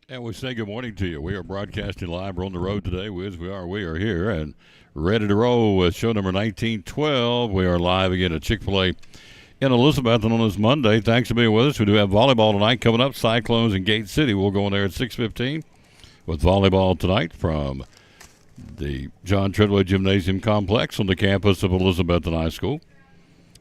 And we say good morning to you. We are broadcasting live. We're on the road today. We are here and ready to roll with show number 1912. We are live again at Chick-fil-A in Elizabeth on this Monday. Thanks for being with us. We do have volleyball tonight coming up. Cyclones in Gate City. We'll go in there at 6:15 with volleyball tonight from the John Treadway Gymnasium Complex on the campus of Elizabethton High School.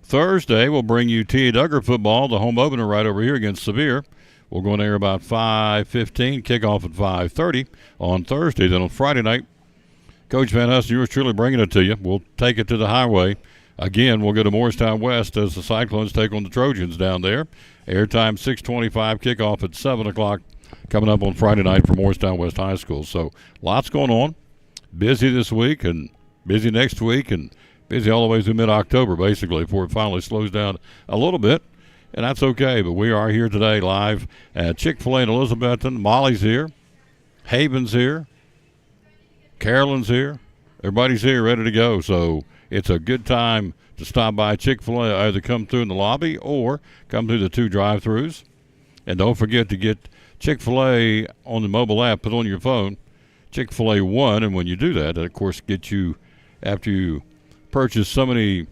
Thursday, we'll bring you T.A. Duggar football, the home opener right over here against Sevier. We'll go in there about 5:15, kickoff at 5:30 on Thursday. Then on Friday night, Coach Van Huss, yours truly bringing it to you. We'll take it to the highway. Again, we'll go to Morristown West as the Cyclones take on the Trojans down there. Airtime 6:25, kickoff at 7 o'clock coming up on Friday night for Morristown West High School. So lots going on. Busy this week and busy next week and busy all the way through mid-October, basically, before it finally slows down a little bit. And that's okay, but we are here today live at Chick-fil-A in Elizabethton. Molly's here. Haven's here. Carolyn's here. Everybody's here ready to go. So it's a good time to stop by Chick-fil-A, either come through in the lobby or come through the two drive-thrus. And don't forget to get Chick-fil-A on the mobile app. Put on your phone, Chick-fil-A One. And when you do that, of course, get you, after you purchase so many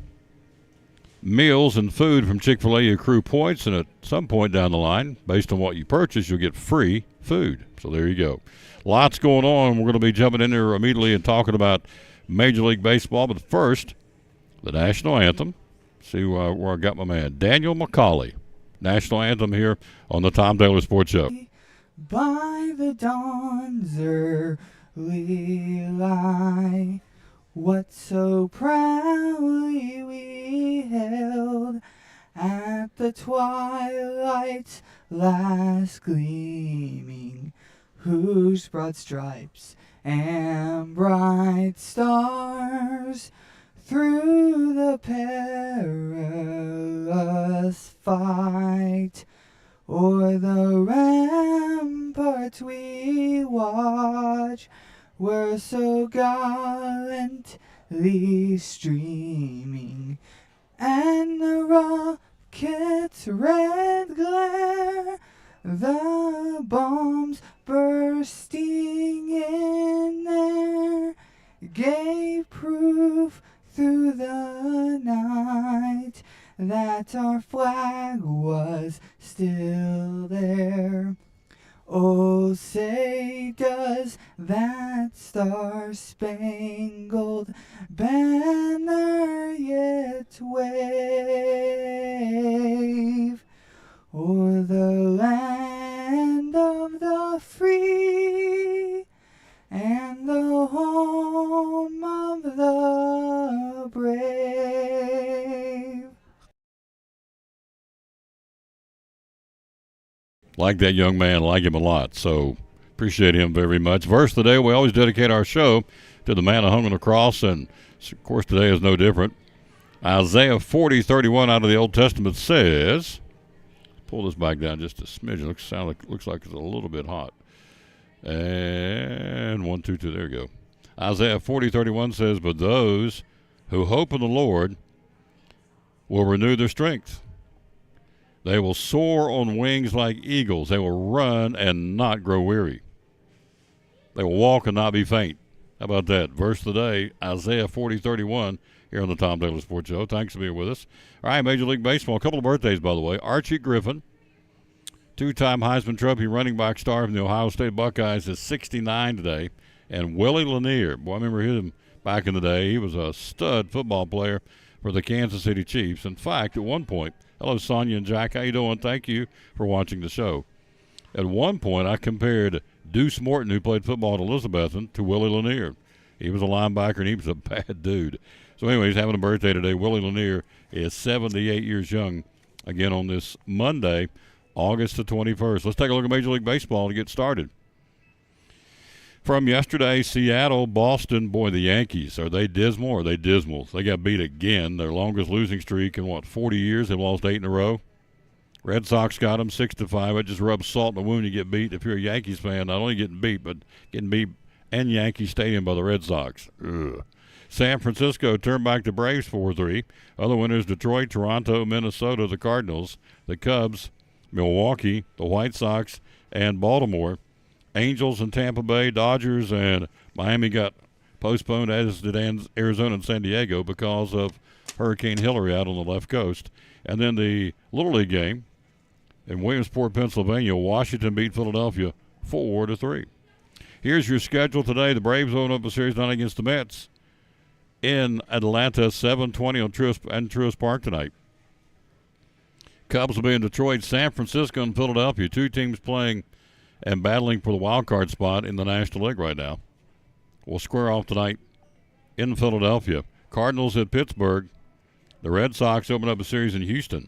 meals and food from Chick-fil-A, you accrue points, and at some point down the line, based on what you purchase, you'll get free food. So there you go. Lots going on. We're going to be jumping in there immediately and talking about Major League Baseball. But first, the national anthem. See where I got my man, Daniel McCauley. National anthem here on the Tom Taylor Sports Show. By the dawn's early light, what so proudly we held at the twilight's last gleaming, whose broad stripes and bright stars through the perilous fight o'er the ramparts we watch were so gallantly streaming, and the rocket's red glare, the bombs bursting in there, gave proof through the night that our flag was still there. Oh, say does that star-spangled banner yet wave o'er the land of the free and the home of the brave? Like that young man, like him a lot. So appreciate him very much. Verse of the day, we always dedicate our show to the man who hung on the cross, and of course today is no different. Isaiah 40:31 out of the Old Testament says, pull this back down just a smidge. Looks like it's a little bit hot. And 1, 2, 2, there you go. Isaiah 40:31 says, but those who hope in the Lord will renew their strength. They will soar on wings like eagles. They will run and not grow weary. They will walk and not be faint. How about that? Verse of the day, Isaiah 40:31 here on the Tom Taylor Sports Show. Thanks for being with us. All right, Major League Baseball. A couple of birthdays, by the way. Archie Griffin, two-time Heisman Trophy running back star from the Ohio State Buckeyes, is 69 today. And Willie Lanier, boy, I remember him back in the day. He was a stud football player for the Kansas City Chiefs. In fact, at one point, hello, Sonia and Jack. How you doing? Thank you for watching the show. At one point, I compared Deuce Morton, who played football at Elizabethton, to Willie Lanier. He was a linebacker, and he was a bad dude. So anyway, he's having a birthday today. Willie Lanier is 78 years young, again on this Monday, August the 21st. Let's take a look at Major League Baseball to get started. From yesterday, Seattle, Boston, boy, the Yankees, are they dismal or are they dismal? They got beat again. Their longest losing streak in, 40 years? They've lost 8 in a row. Red Sox got them 6-5. It just rubs salt in the wound. You get beat if you're a Yankees fan. Not only getting beat, but getting beat in Yankee Stadium by the Red Sox. Ugh. San Francisco turned back the Braves 4-3. Other winners, Detroit, Toronto, Minnesota, the Cardinals, the Cubs, Milwaukee, the White Sox, and Baltimore. Angels and Tampa Bay, Dodgers and Miami got postponed, as did Arizona and San Diego because of Hurricane Hillary out on the left coast. And then the Little League game in Williamsport, Pennsylvania, Washington beat Philadelphia 4-3. Here's your schedule today. The Braves open up a series tonight against the Mets in Atlanta, 7:20 on Truist Park tonight. Cubs will be in Detroit, San Francisco, and Philadelphia. Two teams playing and battling for the wild card spot in the National League right now. We'll square off tonight in Philadelphia. Cardinals at Pittsburgh. The Red Sox open up a series in Houston.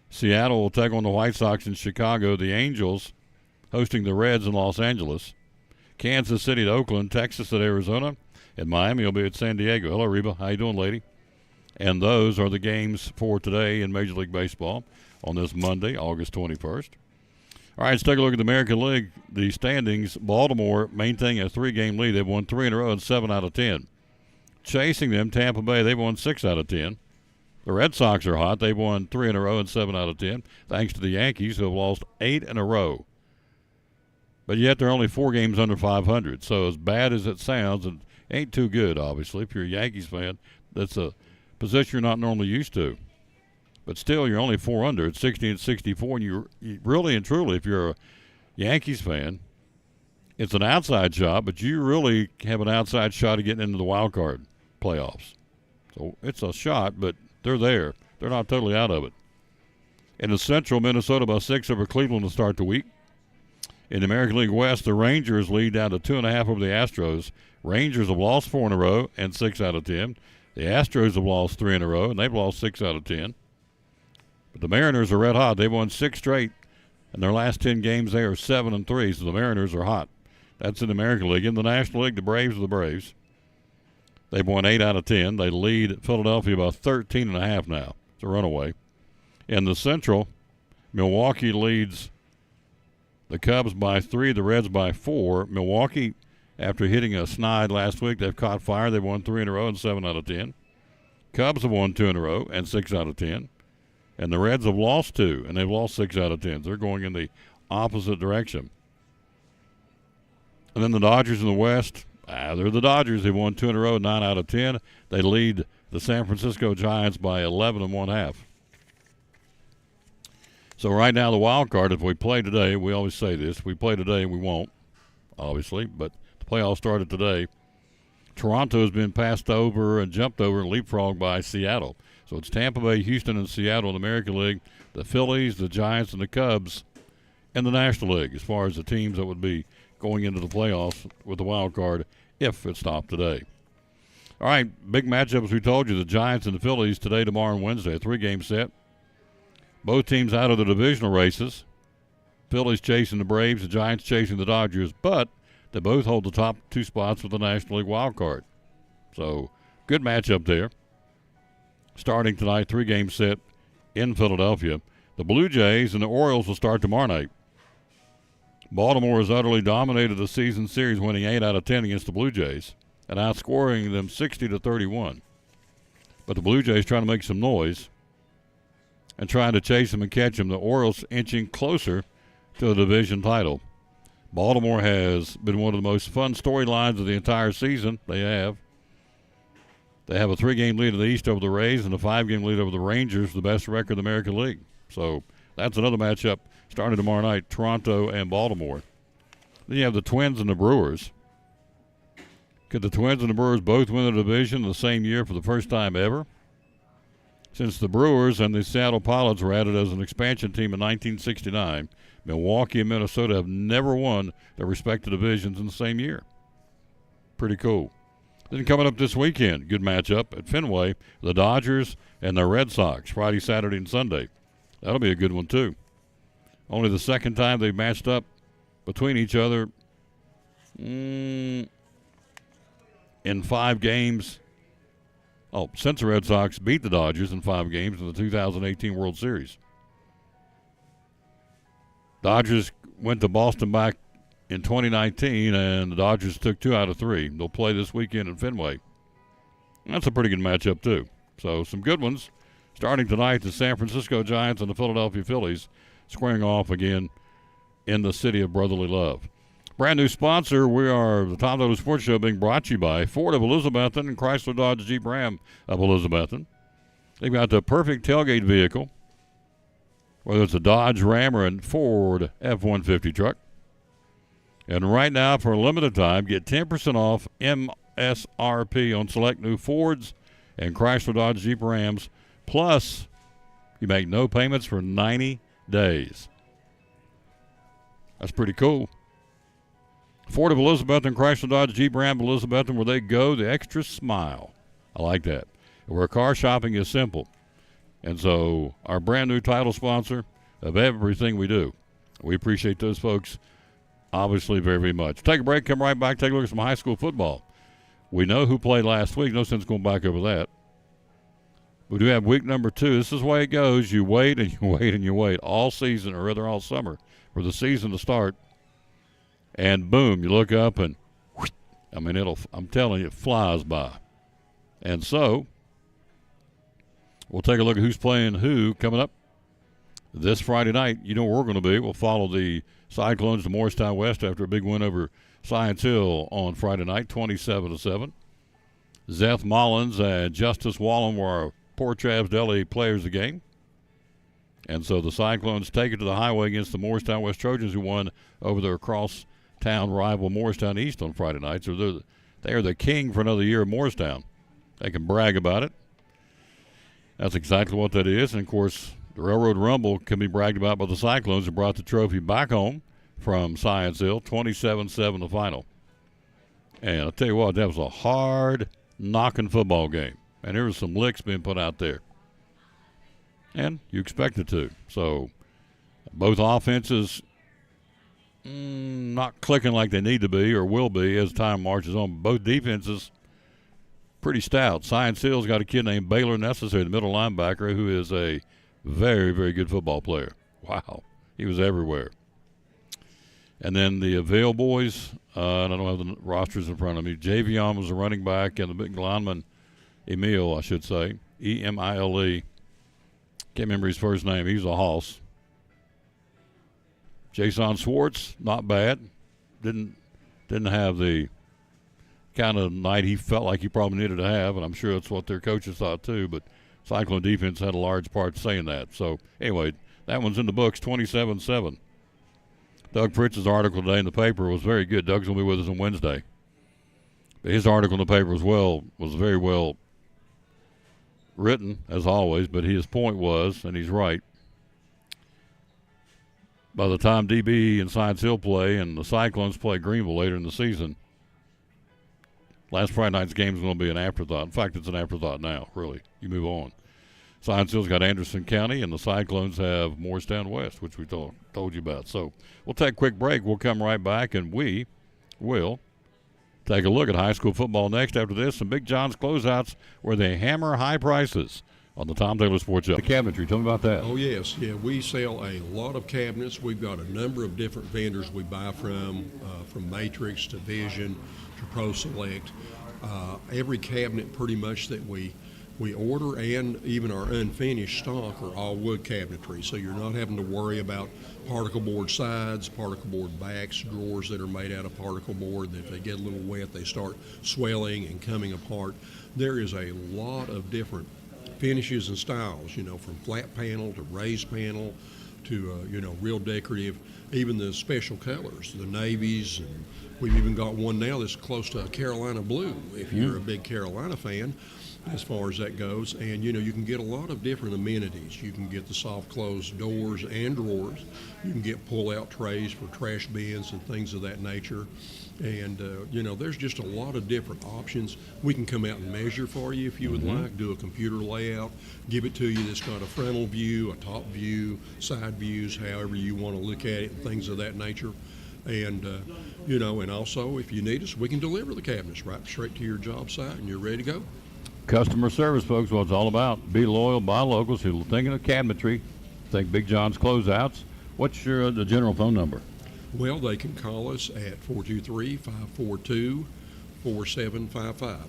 Seattle will take on the White Sox in Chicago. The Angels hosting the Reds in Los Angeles. Kansas City at Oakland, Texas at Arizona, and Miami will be at San Diego. Hello, Reba. How you doing, lady? And those are the games for today in Major League Baseball on this Monday, August 21st. All right, let's take a look at the American League. The standings, Baltimore maintaining a 3-game lead. They've won 3 in a row and 7 out of 10. Chasing them, Tampa Bay, they've won 6 out of 10. The Red Sox are hot. They've won 3 in a row and 7 out of 10, thanks to the Yankees, who have lost 8 in a row. But yet they're only 4 games under 500. So as bad as it sounds, it ain't too good, obviously. If you're a Yankees fan, that's a position you're not normally used to. But still, you're only 4 under at 60 and 64. And you really and truly, if you're a Yankees fan, it's an outside shot, but you really have an outside shot of getting into the wild card playoffs. So it's a shot, but they're there. They're not totally out of it. In the Central, Minnesota by 6 over Cleveland to start the week. In the American League West, the Rangers lead down to 2.5 over the Astros. Rangers have lost 4 in a row and 6 out of 10. The Astros have lost 3 in a row, and they've lost 6 out of 10. But the Mariners are red hot. They've won 6 straight. In their last 10 games, they are 7-3, so the Mariners are hot. That's in the American League. In the National League, the Braves are the Braves. They've won 8 out of 10. They lead Philadelphia by 13.5 now. It's a runaway. In the Central, Milwaukee leads the Cubs by 3, the Reds by 4. Milwaukee, after hitting a snide last week, they've caught fire. They've won 3 in a row and 7 out of 10. Cubs have won 2 in a row and 6 out of 10. And the Reds have lost 2, and they've lost 6 out of 10. They're going in the opposite direction. And then the Dodgers in the West, they're the Dodgers. They've won 2 in a row, 9 out of 10. They lead the San Francisco Giants by 11.5. So right now the wild card, if we play today, we always say this, we play today and we won't, obviously, but the playoffs started today. Toronto has been passed over and jumped over and leapfrogged by Seattle. So it's Tampa Bay, Houston, and Seattle in the American League, the Phillies, the Giants, and the Cubs in the National League as far as the teams that would be going into the playoffs with the wild card if it stopped today. All right, big matchup as we told you, the Giants and the Phillies today, tomorrow, and Wednesday, a 3-game set. Both teams out of the divisional races. Phillies chasing the Braves, the Giants chasing the Dodgers, but they both hold the top 2 spots with the National League wild card. So good matchup there. Starting tonight, 3-game set in Philadelphia. The Blue Jays and the Orioles will start tomorrow night. Baltimore has utterly dominated the season series, winning 8 out of 10 against the Blue Jays and outscoring them 60-31. But the Blue Jays trying to make some noise and trying to chase them and catch them. The Orioles inching closer to the division title. Baltimore has been one of the most fun storylines of the entire season. They have a 3-game lead in the East over the Rays and a 5-game lead over the Rangers, the best record in the American League. So that's another matchup starting tomorrow night, Toronto and Baltimore. Then you have the Twins and the Brewers. Could the Twins and the Brewers both win the division the same year for the first time ever? Since the Brewers and the Seattle Pilots were added as an expansion team in 1969, Milwaukee and Minnesota have never won their respective divisions in the same year. Pretty cool. Then coming up this weekend, good matchup at Fenway, the Dodgers and the Red Sox, Friday, Saturday, and Sunday. That'll be a good one, too. Only the second time they've matched up between each other in 5 games. Since the Red Sox beat the Dodgers in 5 games in the 2018 World Series. Dodgers went to Boston back in 2019, and the Dodgers took 2 out of 3. They'll play this weekend in Fenway. That's a pretty good matchup, too. So some good ones. Starting tonight, the San Francisco Giants and the Philadelphia Phillies squaring off again in the city of brotherly love. Brand new sponsor. We are the Tom Taylor Sports Show being brought to you by Ford of Elizabethton and Chrysler Dodge Jeep Ram of Elizabethton. They've got the perfect tailgate vehicle, whether it's a Dodge Ram or a Ford F-150 truck. And right now, for a limited time, get 10% off MSRP on select new Fords and Chrysler Dodge Jeep Rams. Plus, you make no payments for 90 days. That's pretty cool. Ford of Elizabethton and Chrysler Dodge Jeep Ram of Elizabethton, where they go the extra smile. I like that. Where car shopping is simple. And so our brand new title sponsor of everything we do. We appreciate those folks obviously very, very much. Take a break, come right back, take a look at some high school football. We know who played last week. No sense going back over that. We do have week number 2. This is the way it goes. You wait and you wait and you wait all season, or rather all summer, for the season to start. And boom, you look up and, I mean, I'm telling you, it flies by. And so, we'll take a look at who's playing who coming up this Friday night. You know where we're going to be. We'll follow the Cyclones to Morristown West after a big win over Science Hill on Friday night, 27-7. Zeth Mullins and Justice Wallen were our Port Travis Deli players of the game. And so the Cyclones take it to the highway against the Morristown West Trojans, who won over their cross-town rival Morristown East on Friday night. So they are the king for another year of Morristown. They can brag about it. That's exactly what that is. And, of course, the Railroad Rumble can be bragged about by the Cyclones, who brought the trophy back home from Science Hill, 27-7 the final. And I'll tell you what, that was a hard-knocking football game. And there was some licks being put out there. And you expect it to. So both offenses not clicking like they need to be or will be as time marches on. Both defenses pretty stout. Science Hill's got a kid named Baylor Necessary, the middle linebacker, who is a very, very good football player. Wow. He was everywhere. And then the Avail boys, I don't have the rosters in front of me. Javion was a running back, and the big lineman, Emile, I should say, E-M-I-L-E. Can't remember his first name. He's a hoss. Jason Swartz, not bad. Didn't have the kind of night he felt like he probably needed to have, and I'm sure that's what their coaches thought too, but Cyclone defense had a large part saying that. So, anyway, that one's in the books, 27-7. Doug Fritz's article today in the paper was very good. Doug's going to be with us on Wednesday. But his article in the paper was very well written, as always, but his point was, and he's right, by the time DB and Science Hill play and the Cyclones play Greenville later in the season, last Friday night's game is going to be an afterthought. In fact, it's an afterthought now, really. You move on. Science Hill's got Anderson County, and the Cyclones have Morristown West, which we told you about. So we'll take a quick break. We'll come right back, and we will take a look at high school football next. After this, some Big John's closeouts where they hammer high prices on the Tom Taylor Sports Show. The cabinetry, tell me about that. Oh, yes. Yeah, we sell a lot of cabinets. We've got a number of different vendors we buy from Matrix to Vision to Pro Select. Every cabinet pretty much that we order, and even our unfinished stock, are all wood cabinetry. So you're not having to worry about particle board sides, particle board backs, drawers that are made out of particle board that if they get a little wet, they start swelling and coming apart. There is a lot of different finishes and styles, from flat panel to raised panel to, real decorative, even the special colors, the navies, and we've even got one now that's close to a Carolina blue, if you're a big Carolina fan, as far as that goes. And, you can get a lot of different amenities. You can get the soft close doors and drawers. You can get pull-out trays for trash bins and things of that nature. And, there's just a lot of different options. We can come out and measure for you if you would like, do a computer layout, give it to you that's got a frontal view, a top view, side views, however you want to look at it, and things of that nature. And, and also if you need us, we can deliver the cabinets right straight to your job site and you're ready to go. Customer service, folks, what it's all about. Be loyal, buy locals who are thinking of cabinetry. Think Big John's Closeouts. What's the general phone number? Well, they can call us at 423-542-4755.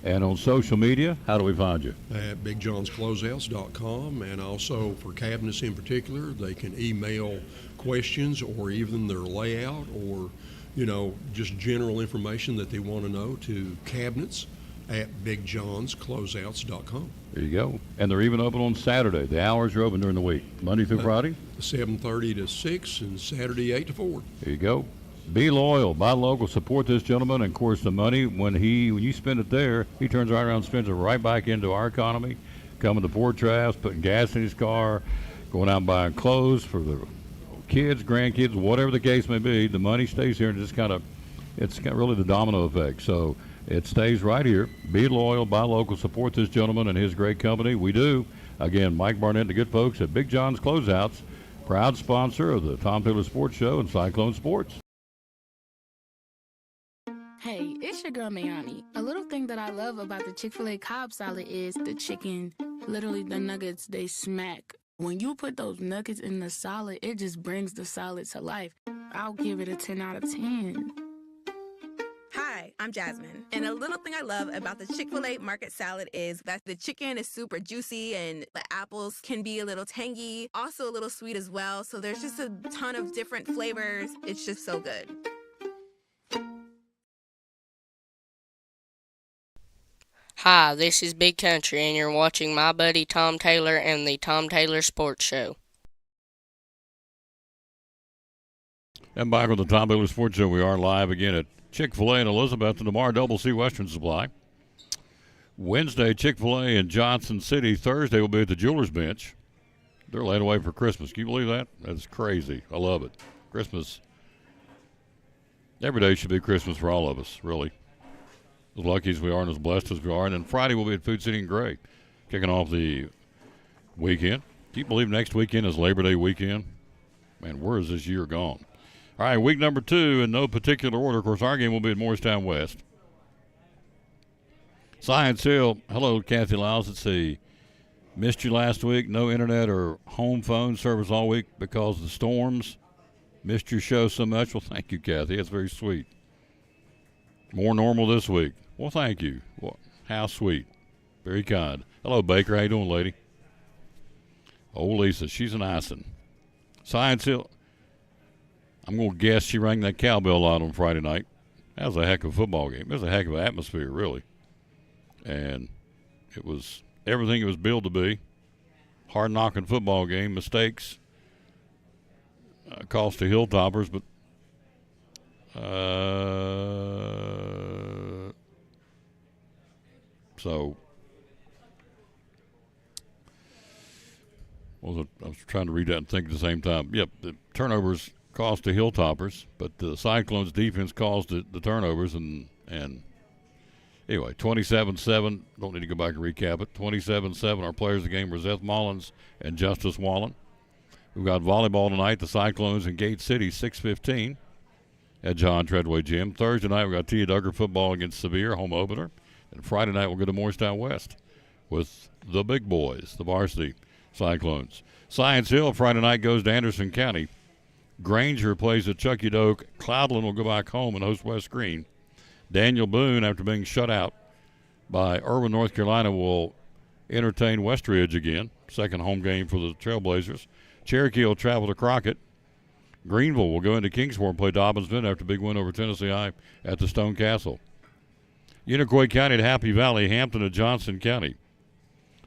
And on social media, how do we find you? At BigJohn'sCloseouts.com, and also for cabinets in particular, they can email questions or even their layout or, just general information that they want to know to cabinets at BigJohnsCloseouts.com. There you go. And they're even open on Saturday. The hours are open during the week, Monday through Friday. 7:30 to 6 and Saturday 8 to 4. There you go. Be loyal, buy local, support this gentleman, and of course the money when you spend it there, he turns right around and spends it right back into our economy, coming to Port Trask, putting gas in his car, going out and buying clothes for the kids, grandkids, whatever the case may be. The money stays here and just it's got really the domino effect. So it stays right here. Be loyal, buy local, support this gentleman and his great company. We do. Again, Mike Barnett and the good folks at Big John's Closeouts, proud sponsor of the Tom Taylor Sports Show and Cyclone Sports. Hey, it's your girl Mayani. A little thing that I love about the Chick-fil-A Cobb salad is the chicken, literally the nuggets, they smack. When you put those nuggets in the salad, it just brings the salad to life. I'll give it a 10 out of 10. Hi, I'm Jasmine. And a little thing I love about the Chick-fil-A market salad is that the chicken is super juicy and the apples can be a little tangy, also a little sweet as well. So there's just a ton of different flavors. It's just so good. Hi, this is Big Country, and you're watching my buddy Tom Taylor and the Tom Taylor Sports Show. And back on the Tom Taylor Sports Show, we are live again at Chick-fil-A in Elizabeth and tomorrow Double C Western Supply. Wednesday, Chick-fil-A in Johnson City. Thursday will be at the Jewelers Bench. They're laid away for Christmas. Can you believe that? That's crazy. I love it. Christmas. Every day should be Christmas for all of us, really. As lucky as we are and as blessed as we are. And then Friday we'll be at Food City and Gray, kicking off the weekend. Can you believe next weekend is Labor Day weekend? Man, where is this year gone? All right, week number 2 in no particular order. Of course, our game will be at Morristown West. Science Hill. Hello, Kathy Lyles. Let's see. Missed you last week. No internet or home phone service all week because of the storms. Missed your show so much. Well, thank you, Kathy. That's very sweet. More normal this week. Well, thank you. Well, how sweet. Very kind. Hello, Baker. How you doing, lady? Oh, Lisa. She's an icing. Science Hill. I'm going to guess she rang that cowbell out on Friday night. That was a heck of a football game. It was a heck of an atmosphere, really. And it was everything it was billed to be. Hard-knocking football game. Mistakes cost the Hilltoppers, but so I was trying to read that and think at the same time. Yep, the turnovers cost the Hilltoppers, but the Cyclones' defense caused the turnovers, and anyway, 27-7. Don't need to go back and recap it. 27-7. Our players of the game were Seth Mullins and Justice Wallen. We've got volleyball tonight. The Cyclones in Gate City, 6:15 at John Treadway Gym. Thursday night we've got Tia Duggar football against Sevier, home opener. And Friday night we'll go to Morristown West with the big boys, the varsity Cyclones. Science Hill Friday night goes to Anderson County. Granger plays at Chucky Doak. Cloudland will go back home and host West Green. Daniel Boone, after being shut out by Irwin, North Carolina, will entertain Westridge again. Second home game for the Trailblazers. Cherokee will travel to Crockett. Greenville will go into Kingsport and play Dobbinsville after a big win over Tennessee High at the Stone Castle. Unicoi County to Happy Valley, Hampton to Johnson County.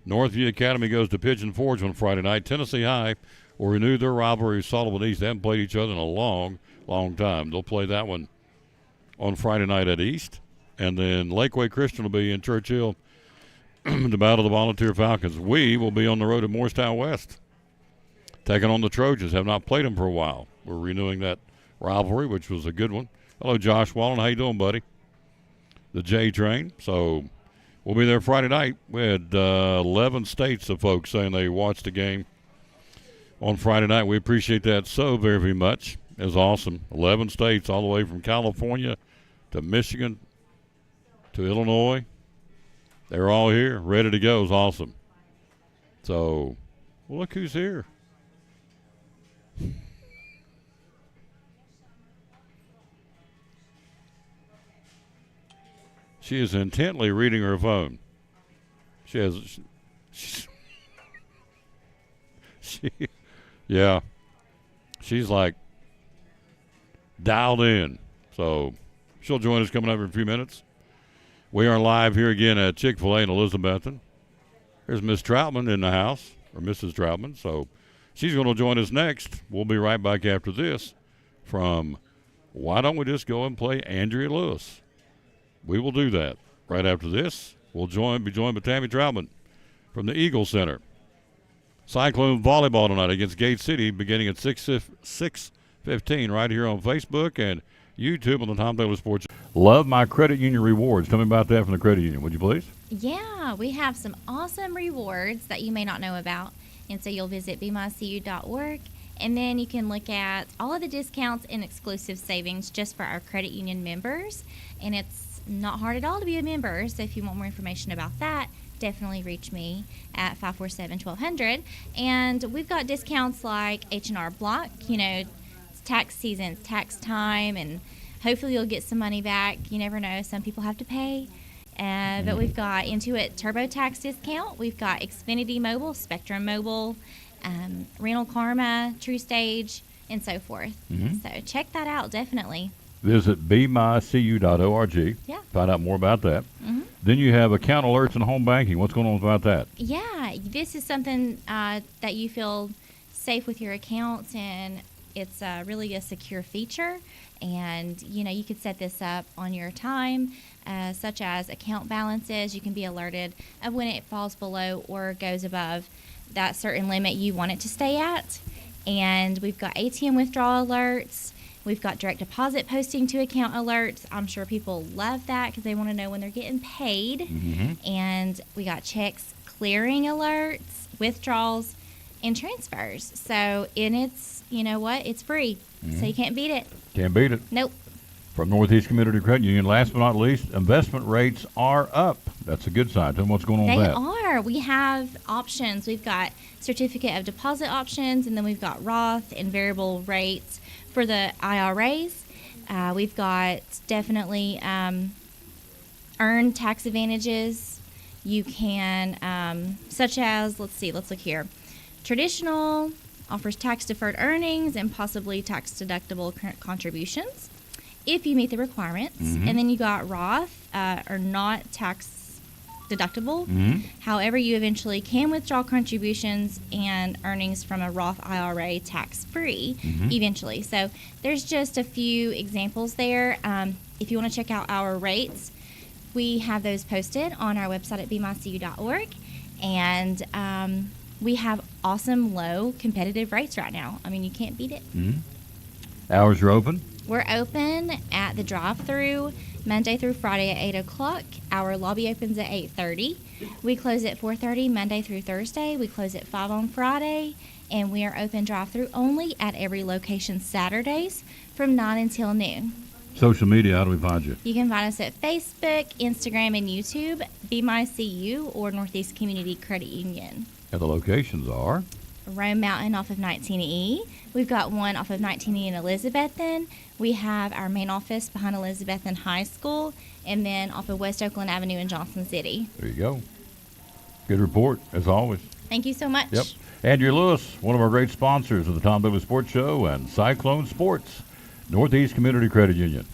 Northview Academy goes to Pigeon Forge on Friday night. Tennessee High will renew their rivalry with Sullivan East. They haven't played each other in a long, long time. They'll play that one on Friday night at East. And then Lakeway Christian will be in Churchill to battle the Volunteer Falcons. We will be on the road at Morristown West, taking on the Trojans. Have not played them for a while. We're renewing that rivalry, which was a good one. Hello, Josh Wallen. How you doing, buddy? The J Train. So we'll be there Friday night. We had 11 states of folks saying they watched the game on Friday night. We appreciate that so very, very much. It was awesome. 11 states all the way from California to Michigan to Illinois. They were all here, ready to go. It was awesome. So, well, look who's here. She is intently reading her phone. Yeah. She's like dialed in. So she'll join us coming up in a few minutes. We are live here again at Chick-fil-A in Elizabethton. There's Miss Troutman in the house, or Mrs. Troutman. So she's going to join us next. We'll be right back after this from Why Don't We Just Go and Play Andrea Lewis? We will do that right after this. We'll be joined by Tammy Troutman from the Eagle Center. Cyclone volleyball tonight against Gate City beginning at 6:15 right here on Facebook and YouTube on the Tom Taylor Sports. Love my credit union rewards. Tell me about that from the credit union, would you please? Yeah, we have some awesome rewards that you may not know about. And so you'll visit bemycu.org, and then you can look at all of the discounts and exclusive savings just for our credit union members. And it's not hard at all to be a member. So if you want more information about that, definitely reach me at 547-1200. And we've got discounts like H&R Block, it's tax season, it's tax time, and hopefully you'll get some money back. You never know, some people have to pay. But we've got Intuit TurboTax discount. We've got Xfinity Mobile, Spectrum Mobile, Rental Karma, TrueStage, and so forth. So check that out, definitely. Visit bemycu.org. Yeah. Find out more about that. Then you have account alerts and home banking. What's going on about that? Yeah, this is something that you feel safe with your accounts, and it's really a secure feature. And, you could set this up on your time, such as account balances. You can be alerted of when it falls below or goes above that certain limit you want it to stay at. And we've got ATM withdrawal alerts. We've got direct deposit posting to account alerts. I'm sure people love that because they want to know when they're getting paid. And we got checks clearing alerts, withdrawals, and transfers. So, and it's, it's free. So you can't beat it. Can't beat it. Nope. From Northeast Community Credit Union, last but not least, investment rates are up. That's a good sign. Tell them what's going on with that. They are. We have options. We've got certificate of deposit options, and then we've got Roth and variable rates for the IRAs. We've got definitely earned tax advantages. You can, such as, let's look here. Traditional offers tax-deferred earnings and possibly tax-deductible contributions if you meet the requirements. And then you got Roth, or not tax-deductible. However, you eventually can withdraw contributions and earnings from a Roth IRA tax-free eventually. So there's just a few examples there. If you want to check out our rates, we have those posted on our website at bemycu.org. And we have awesome low competitive rates right now. I mean, you can't beat it. Hours are open? We're open at the drive-thru Monday through Friday at 8 o'clock. Our lobby opens at 8:30. We close at 4:30 Monday through Thursday. We close at 5 on Friday. And we are open drive-thru only at every location Saturdays from 9 until noon. Social media, how do we find you? You can find us at Facebook, Instagram, and YouTube, BMyCU, or Northeast Community Credit Union. And the locations are? Rome Mountain off of 19E. We've got one off of 19E in Elizabethton. We have our main office behind Elizabethton High School, and then off of West Oakland Avenue in Johnson City. There you go. Good report, as always. Thank you so much. Yep. Andrea Lewis, one of our great sponsors of the Tom Taylor Sports Show and Cyclone Sports, Northeast Community Credit Union.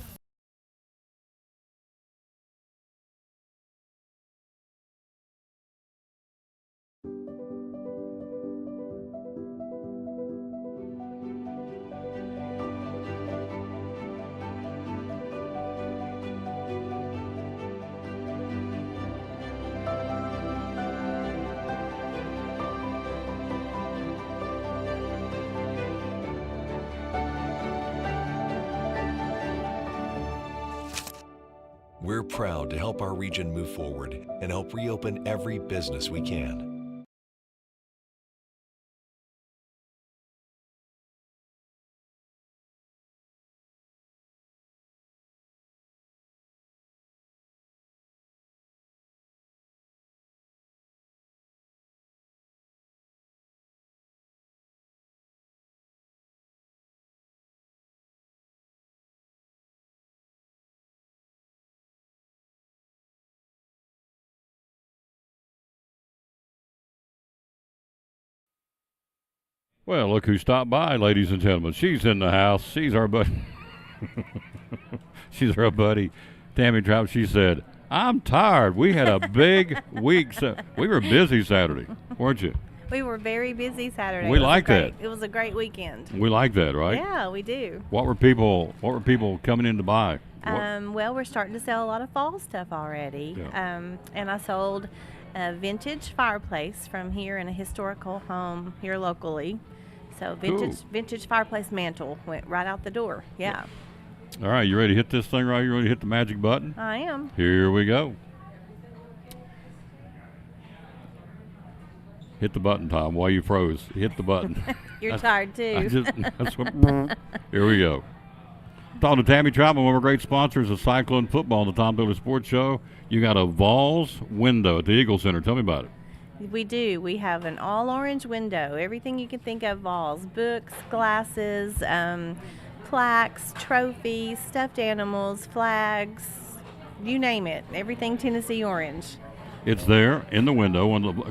We're proud to help our region move forward and help reopen every business we can. Well, look who stopped by, ladies and gentlemen. She's in the house. She's our buddy. she's her buddy, Tammy Trout. She said, "I'm tired. We had a big week. So we were busy Saturday, weren't you? We were very busy Saturday. We It was like a great- that. It was a great weekend. We like that, right? Yeah, we do. What were people coming in to buy? Well, we're starting to sell a lot of fall stuff already. Yeah. And I sold a vintage fireplace from here in a historical home here locally. So vintage fireplace mantle went right out the door. Yeah. All right, you ready to hit this thing right? You ready to hit the magic button? I am. Here we go. Hit the button, Tom. While you froze, hit the button. You're tired too. That's what. Here we go. Talking to Tammy Troutman, one of our great sponsors of Cyclone Football on the Tom Taylor Sports Show. You got a Vols window at the Eagle Center. Tell me about it. We do. We have an all orange window. Everything you can think of, Vols, books, glasses, plaques, trophies, stuffed animals, flags, you name it. Everything Tennessee orange. It's there in the window,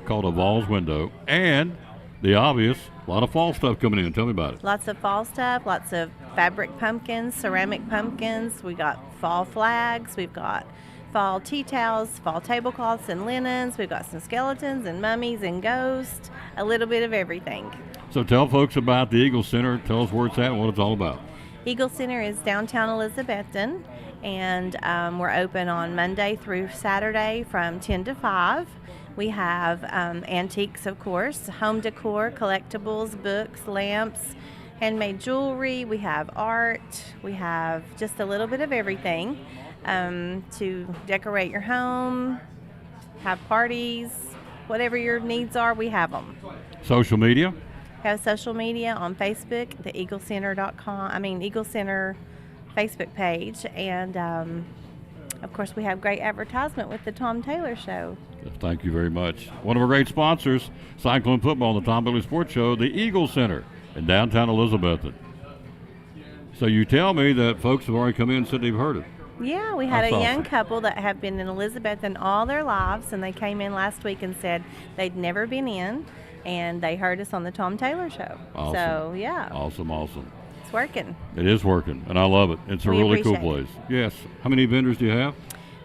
called a Vols window, and the obvious, a lot of fall stuff coming in. Tell me about it. Lots of fall stuff, lots of fabric pumpkins, ceramic pumpkins. We got fall flags. We've got fall tea towels, fall tablecloths and linens. We've got some skeletons and mummies and ghosts, a little bit of everything. So tell folks about the Eagle Center. Tell us where it's at and what it's all about. Eagle Center is downtown Elizabethton, and we're open on Monday through Saturday from 10 to 5. We have antiques, of course, home decor, collectibles, books, lamps, handmade jewelry. We have art. We have just a little bit of everything to decorate your home, have parties, whatever your needs are, we have them. Social media? We have social media on Facebook, the Eagle Center Facebook page, and of course we have great advertisement with the Tom Taylor Show. Yes, thank you very much. One of our great sponsors, Cyclone Football on the Tom Taylor Sports Show, the Eagle Center in downtown Elizabethton. So you tell me that folks have already come in and said they've heard it. Yeah, we had That's a young awesome. couple that have been in Elizabethton all their lives, and they came in last week and said they'd never been in, and they heard us on the Tom Taylor Show. Awesome. So, yeah, Awesome. it's working. It is working, and I love it. It's a We really cool appreciate place. Yes. How many vendors do you have?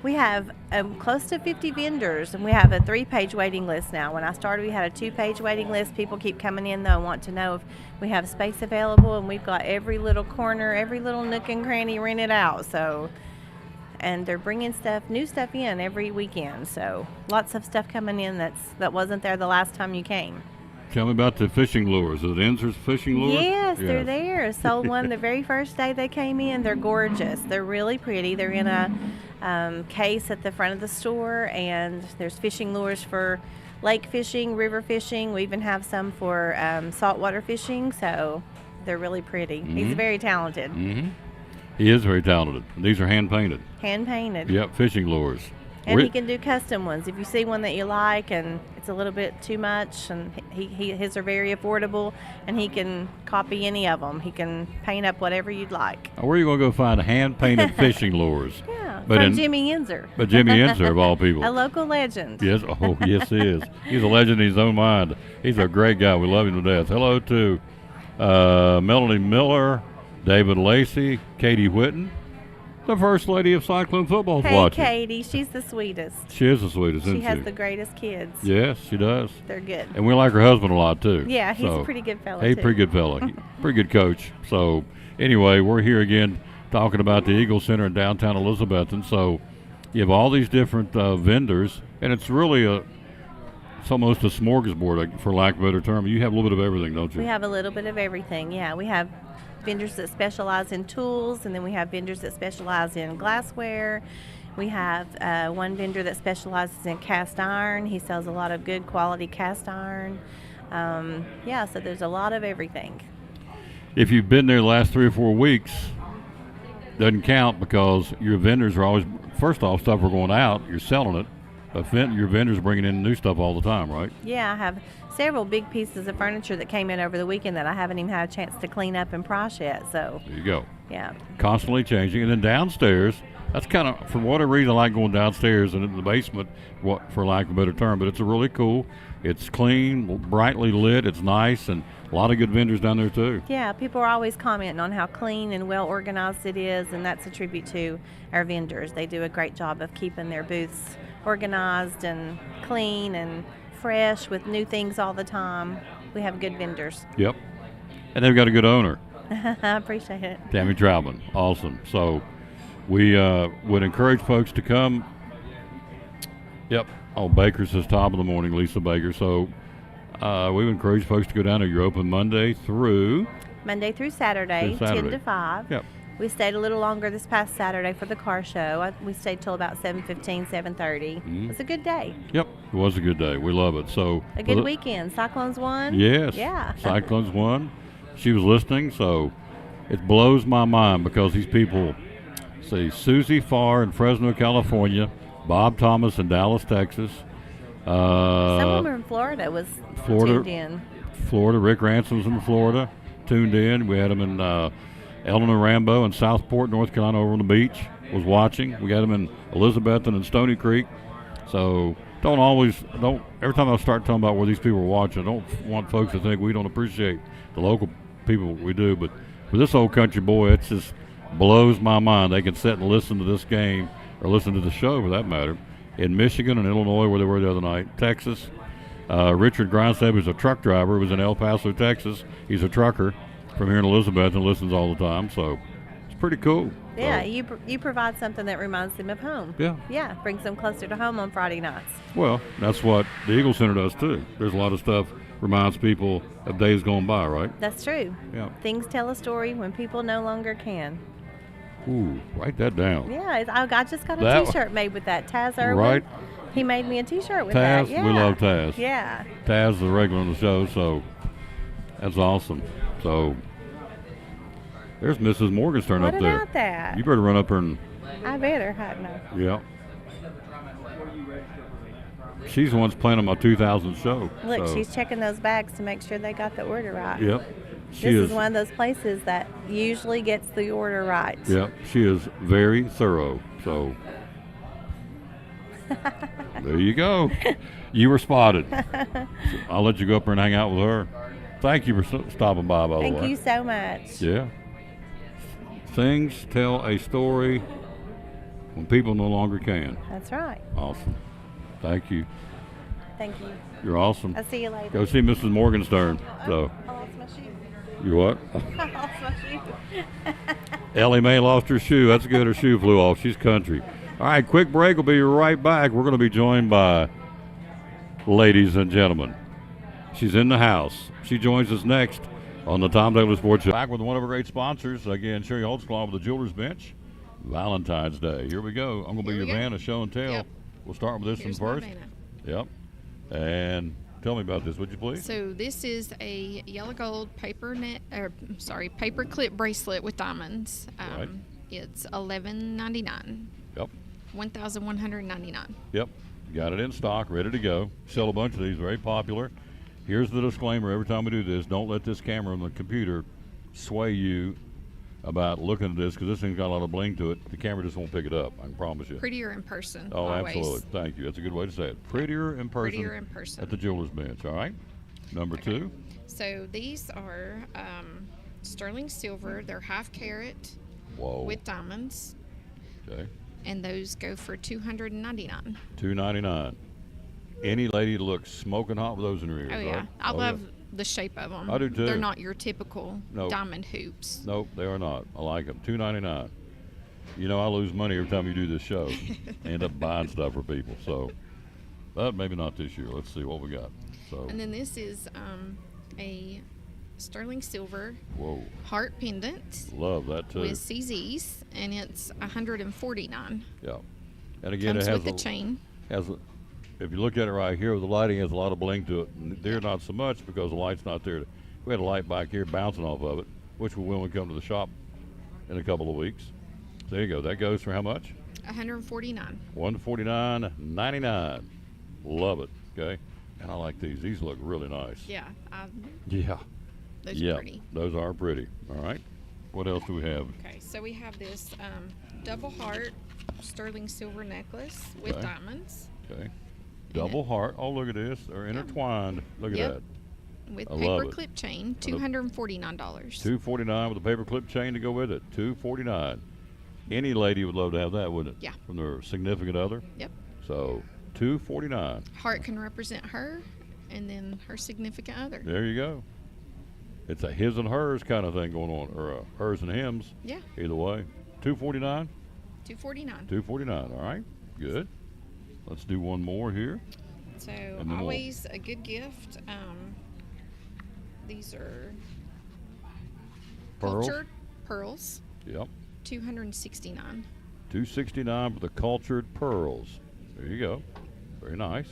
We have close to 50 vendors, and we have a 3-page waiting list now. When I started, we had a 2-page waiting list. People keep coming in, though, and want to know if we have space available, and we've got every little corner, every little nook and cranny rented out. So, and they're bringing new stuff in every weekend. So, lots of stuff coming in that wasn't there the last time you came. Tell me about the fishing lures. Is it Enzer's fishing lures? Yes, they're there. Sold one the very first day they came in. They're gorgeous. They're really pretty. They're in a case at the front of the store, and there's fishing lures for lake fishing, river fishing. We even have some for saltwater fishing, so they're really pretty. He's very talented. Mm-hmm. He is very talented. These are hand-painted. Hand-painted. Yep, fishing lures. And he can do custom ones. If you see one that you like and it's a little bit too much, and his are very affordable, and he can copy any of them. He can paint up whatever you'd like. Where are you going to go find hand-painted fishing lures? Yeah, But from Jimmy Enzer. But Jimmy Enzer, of all people. A local legend. Yes, oh, yes, he is. He's a legend in his own mind. He's a great guy. We love him to death. Hello to Melanie Miller, David Lacey, Katie Whitten, the First Lady of Cyclone Football is Hey, watching. Katie, she's the sweetest. She is the sweetest, She isn't has she? the greatest kids. Yes, she does. They're good. And we like her husband a lot, too. Yeah, he's So, a pretty good fellow, He's a too. pretty good fellow. Pretty good coach. So, anyway, we're here again talking about the Eagle Center in downtown Elizabethton. So, you have all these different vendors, and it's really it's almost a smorgasbord, for lack of a better term. You have a little bit of everything, don't you? We have a little bit of everything, yeah. We have vendors that specialize in tools, and then we have vendors that specialize in glassware. We have one vendor that specializes in cast iron. He sells a lot of good quality cast iron. So there's a lot of everything. If you've been there the last 3 or 4 weeks, doesn't count, because your vendors are always, first off, stuff are going out, you're selling it, but your vendors are bringing in new stuff all the time, right? Yeah, I have several big pieces of furniture that came in over the weekend that I haven't even had a chance to clean up and price yet. So There you go. yeah. Constantly changing. And then downstairs, that's kind of, for whatever reason, I like going downstairs and in the basement, for lack of a better term, but it's a really cool. It's clean, brightly lit, it's nice, and A lot of good vendors down there too. Yeah, people are always commenting on how clean and well organized it is, and that's a tribute to our vendors. They do a great job of keeping their booths organized and clean and fresh with new things all the time. We have good vendors. Yep. And they've got a good owner, I appreciate it. Tammy Troutman. Awesome. So we would encourage folks to come. Yep. Oh, Baker says top of the morning, Lisa Baker. So we would encourage folks to go down there. You're open Monday through Saturday, 10 to 5. Yep. We stayed a little longer this past Saturday for the car show. We stayed till about 7:15, 7:30. Mm-hmm. It was a good day. Yep. It was a good day. We love it. So A good weekend. Cyclones won. Yes. Yeah. Cyclones won. She was listening, so it blows my mind because these people, see, Susie Farr in Fresno, California, Bob Thomas in Dallas, Texas. Some of them in Florida was tuned in. Florida. Rick Ransom's in Florida, tuned in. We had him in Eleanor Rambo in Southport, North Carolina, over on the beach, was watching. We got him in Elizabethton and Stony Creek. So every time I start talking about where these people are watching, I don't want folks to think we don't appreciate the local people. We do, but for this old country boy, it just blows my mind. They can sit and listen to this game, or listen to the show for that matter, in Michigan and Illinois, where they were the other night, Texas. Richard Grindstad was a truck driver, was in El Paso, Texas. He's a trucker from here in Elizabeth and listens all the time, so it's pretty cool. Yeah, So, you provide something that reminds them of home. Yeah. Yeah, brings them closer to home on Friday nights. well, that's what the Eagle Center does too. There's a lot of stuff reminds people of days gone by, right? That's true. Yeah. Things tell a story when people no longer can. Ooh, write that down. Yeah, I just got a That- T-shirt made with that. Taz Irwin. Right. He made me a T-shirt with Taz, that. Yeah. we love Taz. Yeah. Taz is the regular on the show, so that's awesome. So there's Mrs. Morgenstern What up there. about that? You better run up her and I better have no. yeah. She's the one's planning my 2000 show. Look, so, she's checking those bags to make sure they got the order right. Yep. She This is one of those places that usually gets the order right. Yep. She is very thorough. So there you go. You were spotted. So I'll let you go up there and hang out with her. Thank you for stopping by the way. Thank you so much. Yeah. Things tell a story when people no longer can. That's right. Awesome. Thank you. Thank you. You're awesome. I'll see you later. Go see Mrs. Morgenstern. So, I lost my shoe. you what? I lost my shoe. Ellie Mae lost her shoe. That's good. Her shoe flew off. She's country. All right, quick break. We'll be right back. We're going to be joined by, ladies and gentlemen, she's in the house. She joins us next on the Tom Taylor Sports Show. Back with one of our great sponsors. Again, Sherry Holtzclaw with the Jeweler's Bench. Valentine's Day. Here we go. I'm going to be your Vanna show and tell. Yep. We'll start with this Here's one my first. Vanna. Yep. And tell me about this, would you please? So this is a yellow gold paper clip bracelet with diamonds. Right. It's $11.99. Yep. $1,199. Yep. Got it in stock, ready to go. Sell a bunch of these, very popular. Here's the disclaimer every time we do this. Don't let this camera on the computer sway you about looking at this, because this thing's got a lot of bling to it. The camera just won't pick it up, I can promise you. Prettier in person. Oh, always. absolutely. Thank you. That's a good way to say it. Prettier in person. Prettier in person. At the Jeweler's Bench, all right? Number two. So these are sterling silver. They're half carat Whoa. with diamonds, Okay. and those go for $299. $299. Any lady looks smoking hot with those in her ears, Oh yeah, right? I Oh, love the shape of them. I do, too. They're not your typical Nope. diamond hoops. Nope, they are not. I like them. $299. You know, I lose money every time you do this show. I end up buying stuff for people. So, but maybe not this year. Let's see what we got. So, And then this is a sterling silver whoa, heart pendant love that too. with CZs, and it's $149. Yeah, and again, Comes it has with the chain. If you look at it right here, the lighting has a lot of bling to it. And there, not so much because the light's not there. We had a light back here bouncing off of it, which we will when we come to the shop in a couple of weeks. There you go. That goes for how much? $149. $149.99. Love it. Okay, and I like these. These look really nice. Yeah, Yeah. those Yeah, are pretty. those are pretty. All right. What else do we have? Okay, so we have this double heart sterling silver necklace with Okay. diamonds. Okay. Double heart. Oh, look at this. They're intertwined. Look at Yep. that. with I love paper it. clip chain, $249. $249 with a paper clip chain to go with it. $249. Any lady would love to have that, wouldn't it? Yeah. From their significant other. Yep. So $249. Heart can represent her, and then her significant other. There you go. It's a his and hers kind of thing going on, or a hers and hims. Yeah. Either way. $249. $249. $249. All right. Good. Let's do one more here. So then we'll- always a good gift. These are Pearls. cultured pearls. Yep. $269. $269 for the cultured pearls. There you go. Very nice.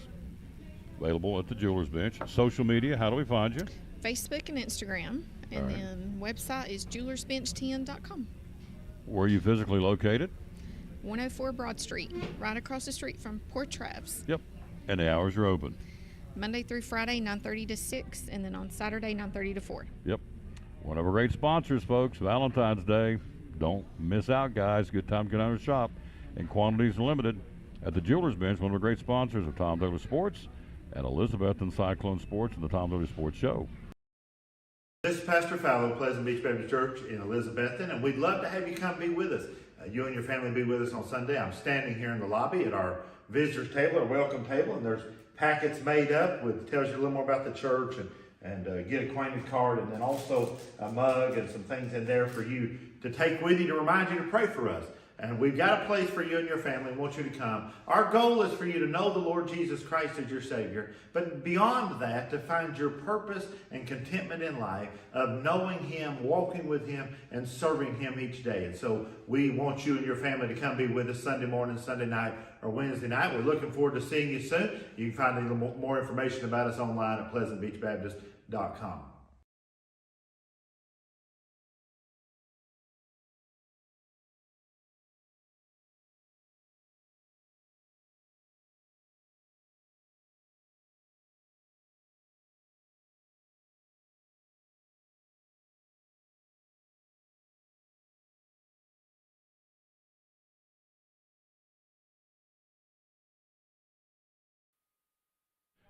Available at the Jeweler's Bench. Social media, how do we find you? Facebook and Instagram, and All right. then website is jewelersbench10.com. Where are you physically located? 104 Broad Street, right across the street from Port Travis. Yep. And the hours are open. Monday through Friday, 9:30 to 6, and then on Saturday, 9:30 to 4. Yep. One of our great sponsors, folks, Valentine's Day. Don't miss out, guys. Good time to get out and shop. And quantities are limited. At the Jeweler's Bench, one of our great sponsors of Tom Taylor Sports, and Elizabeth and Cyclone Sports and the Tom Taylor Sports Show. This is Pastor Fallow, Pleasant Beach Baptist Church in Elizabethton, and we'd love to have you come be with us. You and your family be with us on Sunday. I'm standing here in the lobby at our visitors table, our welcome table, and there's packets made up with tells you a little more about the church and get acquainted card, and then also a mug and some things in there for you to take with you to remind you to pray for us. And we've got a place for you and your family. We want you to come. Our goal is for you to know the Lord Jesus Christ as your Savior. But beyond that, to find your purpose and contentment in life of knowing Him, walking with Him, and serving Him each day. And so we want you and your family to come be with us Sunday morning, Sunday night, or Wednesday night. We're looking forward to seeing you soon. You can find a little more information about us online at pleasantbeachbaptist.com.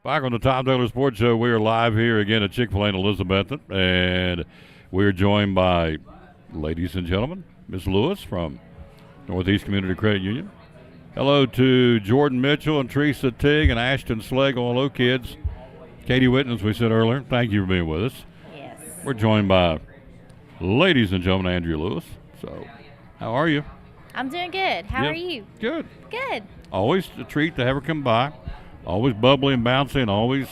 Back on the Tom Taylor Sports Show, we are live here again at Chick-fil-A in Elizabethton, and we're joined by, ladies and gentlemen, Ms. Lewis from Northeast Community Credit Union. Hello to Jordan Mitchell and Teresa Tigg and Ashton Slagle. Hello, kids. Katie Whitten, as we said earlier, thank you for being with us. Yes. We're joined by, ladies and gentlemen, Andrea Lewis. So, how are you? I'm doing good. How Yep. are you? Good. Good. Always a treat to have her come by. Always bubbly and bouncy and always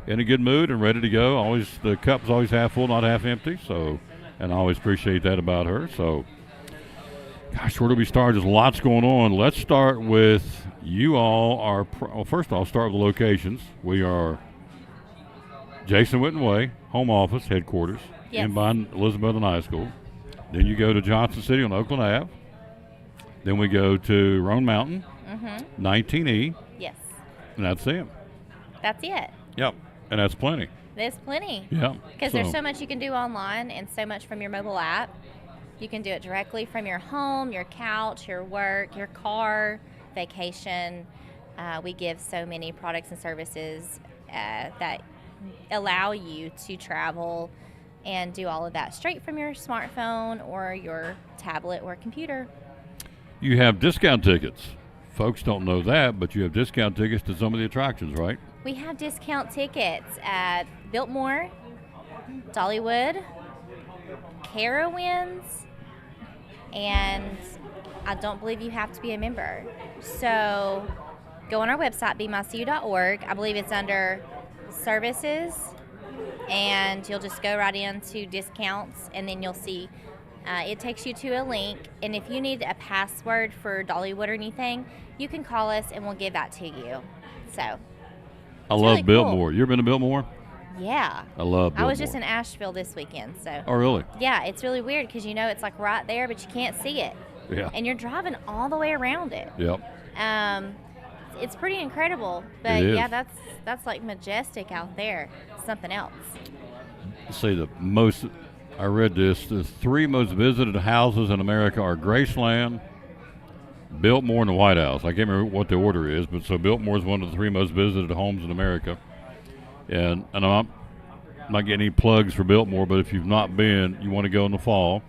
in a good mood and ready to go. Always, the cup's always half full, not half empty. So, and I always appreciate that about her. So, gosh, where do we start? There's lots going on. Let's start with you all are, well, first I'll start with the locations. We are Jason Witten Way, home office, headquarters, Yes. in by Elizabethton High School. Then you go to Johnson City on Oakland Ave. Then we go to Roan Mountain, 19E, Yes. and that's them. That's it. Yep, and that's plenty. There's plenty. Yeah. Because there's so much you can do online and so much from your mobile app. You can do it directly from your home, your couch, your work, your car, vacation. We give so many products and services that allow you to travel and do all of that straight from your smartphone or your tablet or computer. You have discount tickets. Folks don't know that, but you have discount tickets to some of the attractions, right? We have discount tickets at Biltmore, Dollywood, Carowinds, and I don't believe you have to be a member. So go on our website, bemycu.org. I believe it's under services, and you'll just go right into discounts, and then you'll see it takes you to a link. And if you need a password for Dollywood or anything, you can call us and we'll give that to you. So I love really Biltmore. cool. You ever been to Biltmore? yeah. I love Biltmore. I was just in Asheville this weekend, so. Oh, really? Yeah, it's really weird because it's like right there, but you can't see it. Yeah. And you're driving all the way around it. Yep. It's pretty incredible, but It is. yeah, that's like majestic out there. Something else. See, I read this, the 3 most visited houses in America are Graceland, Biltmore, and the White House. I can't remember what the order is, but so Biltmore is one of the 3 most visited homes in America. And not getting any plugs for Biltmore, but if you've not been, you want to go in the fall.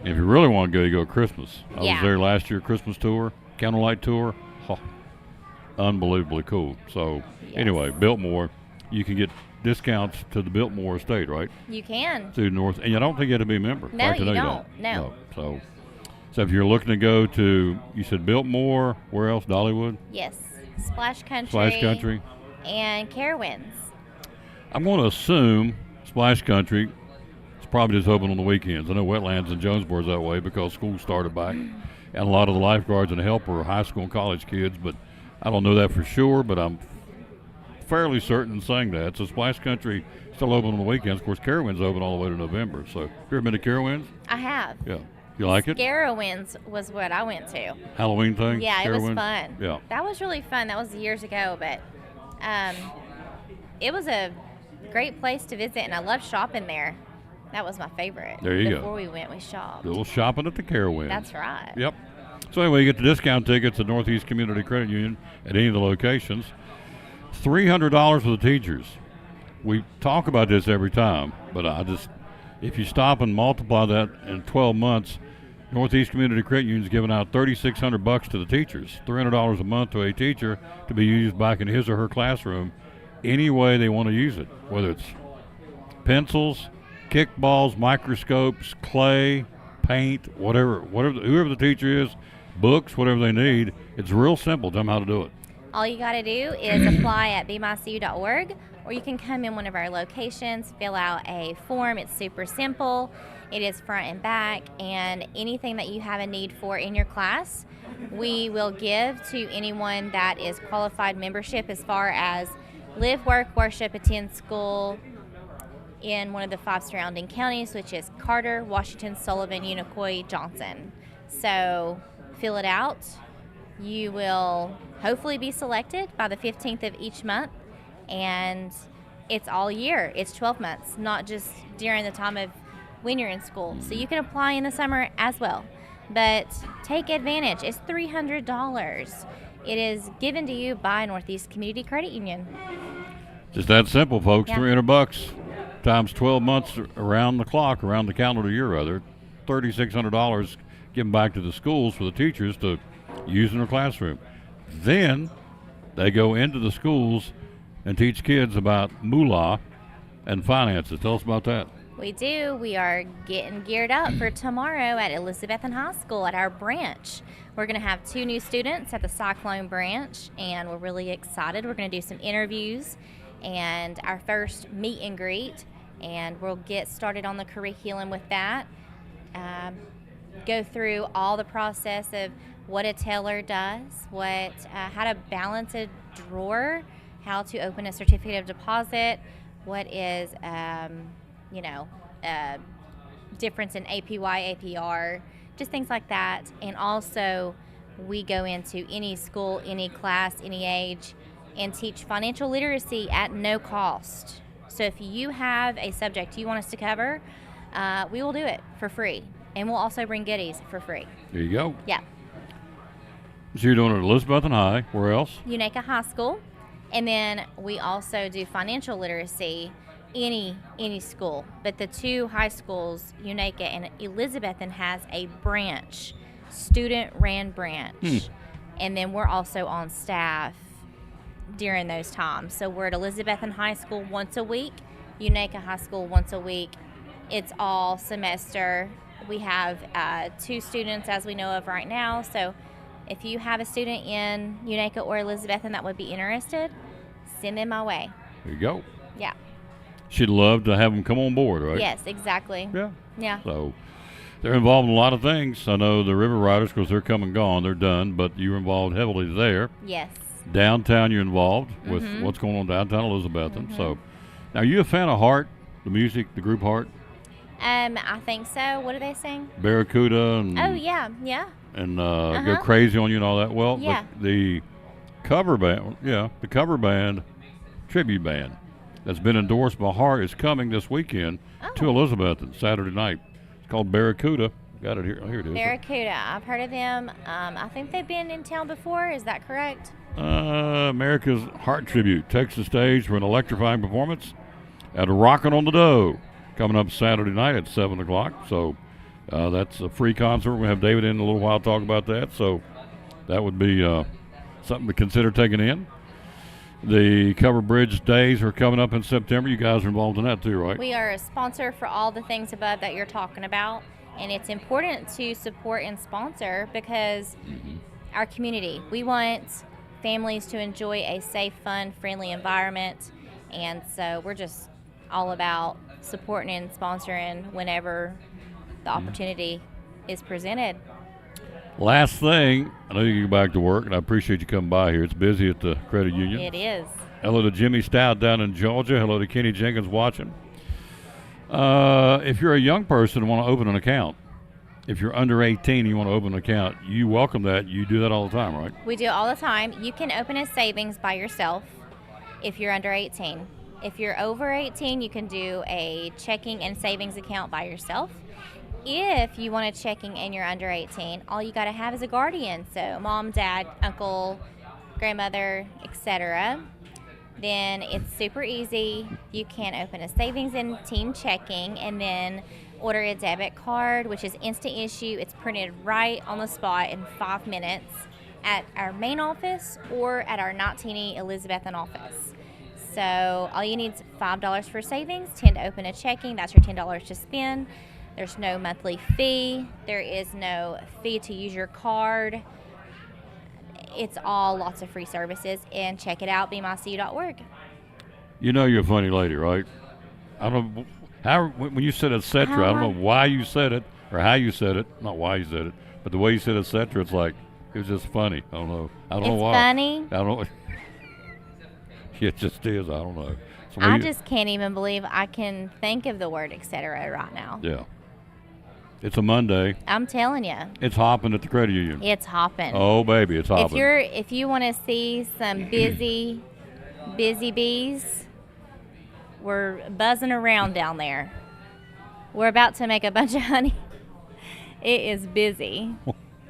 If you really want to go, you go Christmas. I was there last year, Christmas tour, candlelight tour. Oh, unbelievably cool. So anyway, Biltmore, you can get discounts to the Biltmore estate, right? You can. Through North, and I don't think you have to be a member. No, you don't. No. So if you're looking to go to, you said Biltmore, where else? Dollywood? Yes. Splash Country. Splash Country. And Carowinds. I'm going to assume Splash Country is probably just open on the weekends. I know Wetlands in Jonesboro is that way because school started back, and a lot of the lifeguards and helper are high school and college kids, but I don't know that for sure, but I'm fairly certain in saying that. So Splash Country still open on the weekends. Of course, Carowinds open all the way to November. So have you ever been to Carowinds? I have. Yeah. You like it? Carowinds was what I went to. Halloween thing? Yeah, it was Carowinds? fun. Yeah. That was really fun. That was years ago, but it was a great place to visit, and I loved shopping there. That was my favorite. There you go. Before we went, we shopped. A little shopping at the Carowinds. That's right. Yep. So anyway, you get the discount tickets at Northeast Community Credit Union at any of the locations. $300 for the teachers. We talk about this every time, but if you stop and multiply that in 12 months, Northeast Community Credit Union is giving out $3,600 to the teachers, $300 a month to a teacher to be used back in his or her classroom any way they want to use it, whether it's pencils, kickballs, microscopes, clay, paint, whoever the teacher is, books, whatever they need. It's real simple. Tell them how to do it. All you got to do is apply at bmycu.org, or you can come in one of our locations, fill out a form. It's super simple. It is front and back, and anything that you have a need for in your class, we will give to anyone that is qualified membership as far as live, work, worship, attend school in one of the 5 surrounding counties, which is Carter, Washington, Sullivan, Unicoi, Johnson. So fill it out. You will hopefully be selected by the 15th of each month, and it's all year. It's 12 months, not just during the time of when you're in school. So you can apply in the summer as well, but take advantage. It's $300. It is given to you by Northeast Community Credit Union. Just that simple, folks. Yeah. $300 times 12 months around the clock, around the calendar year, rather. $3,600 given back to the schools for the teachers to use in their classroom. Then they go into the schools and teach kids about moolah and finances. Tell us about that. We do. We are getting geared up for tomorrow at Elizabethton High School at our branch. We're going to have 2 new students at the Cyclone branch, and we're really excited. We're going to do some interviews and our first meet and greet, and we'll get started on the curriculum with that. Go through all the process of what a teller does, how to balance a drawer, how to open a certificate of deposit, what is difference in APY, APR, just things like that. And also we go into any school, any class, any age, and teach financial literacy at no cost. So if you have a subject you want us to cover, we will do it for free. And we'll also bring goodies for free. There you go. Yeah. So you're doing it at Elizabethton High. Where else? Unaka High School. And then we also do financial literacy any school. But the 2 high schools, Unaka and Elizabethton, has a branch, student-ran branch. And then we're also on staff during those times. So we're at Elizabethton High School once a week, Unaka High School once a week. It's all semester. We have 2 students as we know of right now. So if you have a student in Unaka or Elizabethton that would be interested, send them my way. There you go. Yeah. She'd love to have them come on board, right? Yes, exactly. Yeah. Yeah. So they're involved in a lot of things. I know the River Riders, because they're come and gone, they're done, but you're involved heavily there. Yes. Downtown, you're involved with what's going on downtown Elizabethton. So now, are you a fan of Heart, the music, the group Heart? I think so. What do they sing? Barracuda and Oh, yeah. and Go Crazy on You and all that. Well, Yeah. the cover band, tribute band that's been endorsed by Heart is coming this weekend to Elizabethton Saturday night. It's called Barracuda. Got it here. Here it is. Barracuda. I've heard of them. I think they've been in town before. Is that correct? America's Heart Tribute takes the stage for an electrifying performance at Rockin' on the Dough coming up Saturday night at 7 o'clock. So that's a free concert. We'll have David in a little while to talk about that. So that would be something to consider taking in. The Cover Bridge Days are coming up in September. You guys are involved in that too, right? We are a sponsor for all the things above that you're talking about, and it's important to support and sponsor because our community, we want families to enjoy a safe, fun, friendly environment, and so we're just all about supporting and sponsoring whenever the opportunity is presented. Last thing, I know you go back to work, and I appreciate you coming by here. It's busy at the credit union. It is. Hello to Jimmy Stout down in Georgia. Hello to Kenny Jenkins watching. If you're a young person and want to open an account, if you're under 18 and you want to open an account, you welcome that. You do that all the time, right? We do it all the time. You can open a savings by yourself if you're under 18. If you're over 18, you can do a checking and savings account by yourself. If you want a checking and you're under 18, all you got to have is a guardian. So mom, dad, uncle, grandmother, etc. Then it's super easy. You can open a savings and team checking and then order a debit card, which is instant issue. It's printed right on the spot in 5 minutes at our main office or at our Knottini Elizabethan office. So all you need is $5 for savings, $10 to open a checking. That's your $10 to spend. There's no monthly fee. There is no fee to use your card. It's all lots of free services. And check it out, bemycu.org. You know you're a funny lady, right? I don't know how when you said etc. I don't know why you said it or how you said it. Not why you said it, but the way you said etc. It's like it was just funny. I don't know. I don't know why. It's funny. I don't know. It just is. I don't know. So I just can't even believe I can think of the word etc. right now. Yeah. It's a Monday. I'm telling you. It's hopping at the credit union. It's hopping. Oh, baby, it's hopping. If you want to see some busy bees, we're buzzing around down there. We're about to make a bunch of honey. It is busy,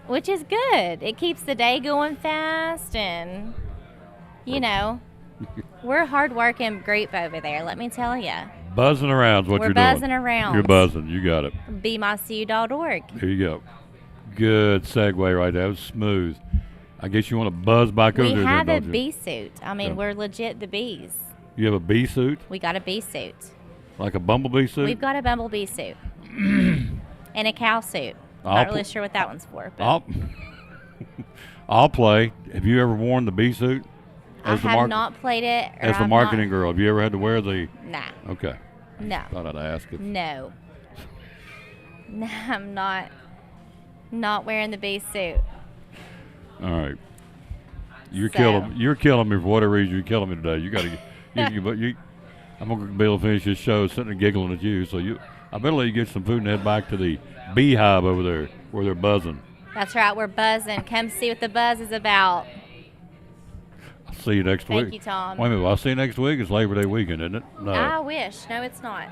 which is good. It keeps the day going fast, and you know, we're a hard-working group over there. Let me tell you. Buzzing around is what We're you're doing. We're buzzing around. You're buzzing. You got it. bemycu.org. There you go. Good segue right there. That was smooth. I guess you want to buzz back over there. We have then, a don't you? bee suit. I mean, Yeah. we're legit the bees. You have a bee suit? We got a bee suit. Like a bumblebee suit? We've got a bumblebee suit. And a cow suit. Not really sure what that one's for. But I'll play. Have you ever worn the bee suit? I have not played it. As the marketing girl, have you ever had to wear the... Nah. Okay. No. Thought I'd ask it. No. No, I'm not wearing the bee suit. All right. You're killing me for whatever reason. You're killing me today. You got to get... I'm going to be able to finish this show sitting and giggling at you. So I better let you get some food and head back to the beehive over there where they're buzzing. That's right. We're buzzing. Come see what the buzz is about. I'll see you next week. Thank you, Tom. Wait a minute. I'll see you next week. It's Labor Day weekend, isn't it? No. I wish. No, it's not.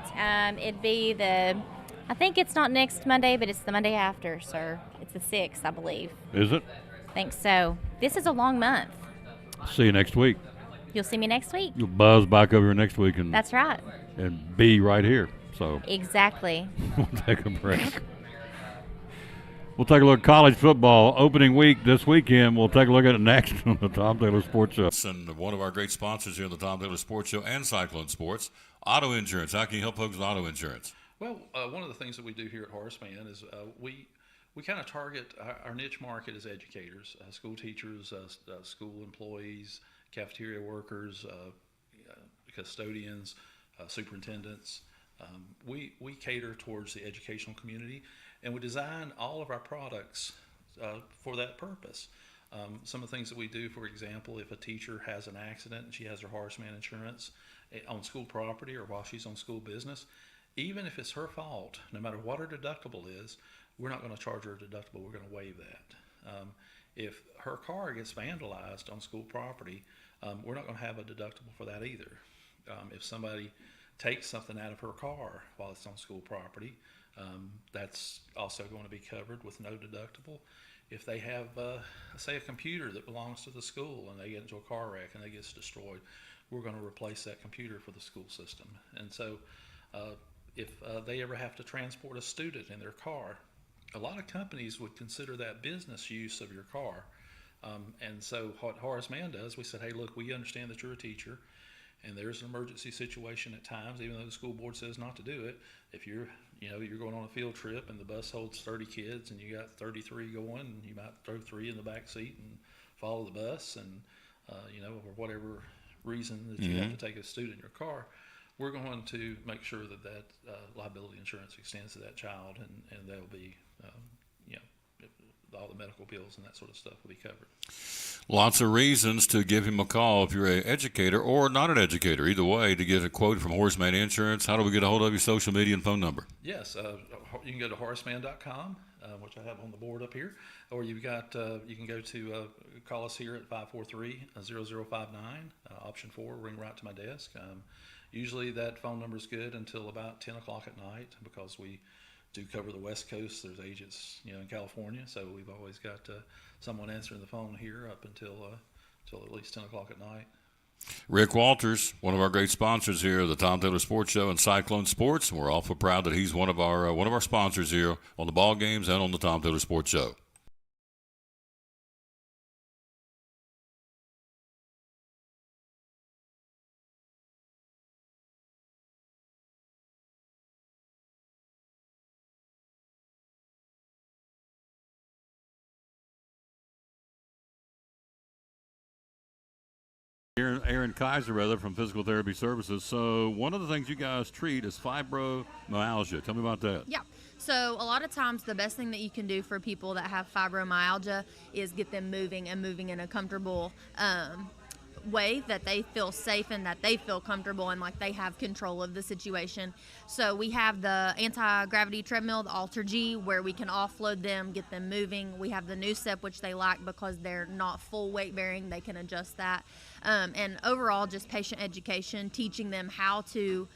It'd be I think it's not next Monday, but it's the Monday after, sir. It's the 6th, I believe. Is it? I think so. This is a long month. See you next week. You'll see me next week. You'll buzz back over here next week. That's right. And be right here. So exactly. We'll take a break. We'll take a look at college football opening week this weekend. We'll take a look at it next on the Tom Taylor Sports Show. And one of our great sponsors here on the Tom Taylor Sports Show and Cyclone Sports, auto insurance. How can you help folks with auto insurance? Well, one of the things that we do here at Horace Mann is we kind of target our niche market as educators, school teachers, school employees, cafeteria workers, custodians, superintendents. We cater towards the educational community, and we design all of our products for that purpose. Some of the things that we do, for example, if a teacher has an accident and she has her Horace Mann insurance on school property or while she's on school business, even if it's her fault, no matter what her deductible is, we're not going to charge her a deductible. We're going to waive that. If her car gets vandalized on school property, we're not going to have a deductible for that either. If somebody takes something out of her car while it's on school property, that's also going to be covered with no deductible. If they have, say, a computer that belongs to the school and they get into a car wreck and it gets destroyed, we're going to replace that computer for the school system. And so if they ever have to transport a student in their car, a lot of companies would consider that business use of your car. And so what Horace Mann does, we said, hey, look, we understand that you're a teacher and there's an emergency situation at times, even though the school board says not to do it. If you're going on a field trip and the bus holds 30 kids and you got 33 going, you might throw 3 in the back seat and follow the bus, and for whatever reason that you have to take a student in your car, we're going to make sure that liability insurance extends to that child, and they'll be, all the medical bills and that sort of stuff will be covered. Lots of reasons to give him a call if you're an educator or not an educator. Either way, to get a quote from Horace Mann Insurance. How do we get a hold of your social media and phone number? Yes, you can go to horacemann.com, which I have on the board up here, or you can go to call us here at 543-0059, option 4, ring right to my desk. Usually that phone number is good until about 10 o'clock at night, because we do cover the West Coast. There's agents, in California, so we've always got someone answering the phone here up until at least 10 o'clock at night. Rick Walters, one of our great sponsors here, the Tom Taylor Sports Show and Cyclone Sports, and we're awful proud that he's one of our sponsors here on the ball games and on the Tom Taylor Sports Show. Aaron Kaiser, from Physical Therapy Services. So one of the things you guys treat is fibromyalgia. Tell me about that. Yeah. So a lot of times the best thing that you can do for people that have fibromyalgia is get them moving in a comfortable way that they feel safe and that they feel comfortable and like they have control of the situation. So we have the anti-gravity treadmill, the Alter-G, where we can offload them, get them moving. We have the new step, which they like because they're not full weight bearing. They can adjust that. And overall, just patient education, teaching them how to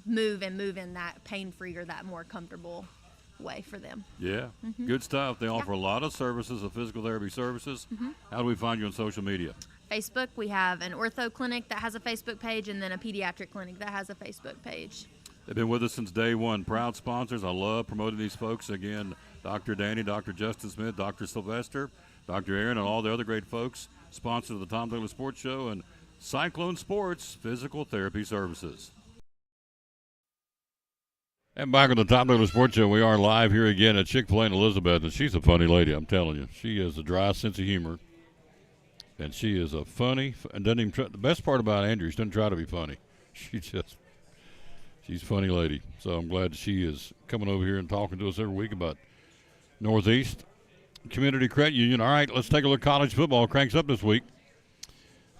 move in that pain-free or that more comfortable way for them. Yeah, good stuff. They offer a lot of services of physical therapy services. How do we find you on social media? Facebook, we have an ortho clinic that has a Facebook page, and then a pediatric clinic that has a Facebook page. They've been with us since day one. Proud sponsors. I love promoting these folks. Again, Dr. Danny, Dr. Justin Smith, Dr. Sylvester, Dr. Aaron, and all the other great folks, sponsors of the Tom Taylor Sports Show and Cyclone Sports Physical Therapy Services. And back on the Tom Taylor Sports Show, we are live here again at Chick-fil-A in Elizabeth, and she's a funny lady, I'm telling you. She has a dry sense of humor, and she is a funny, and doesn't even try. The best part about Andrew, she doesn't try to be funny. She's a funny lady. So I'm glad she is coming over here and talking to us every week about Northeast Community Credit Union. All right, let's take a look. College football cranks up this week.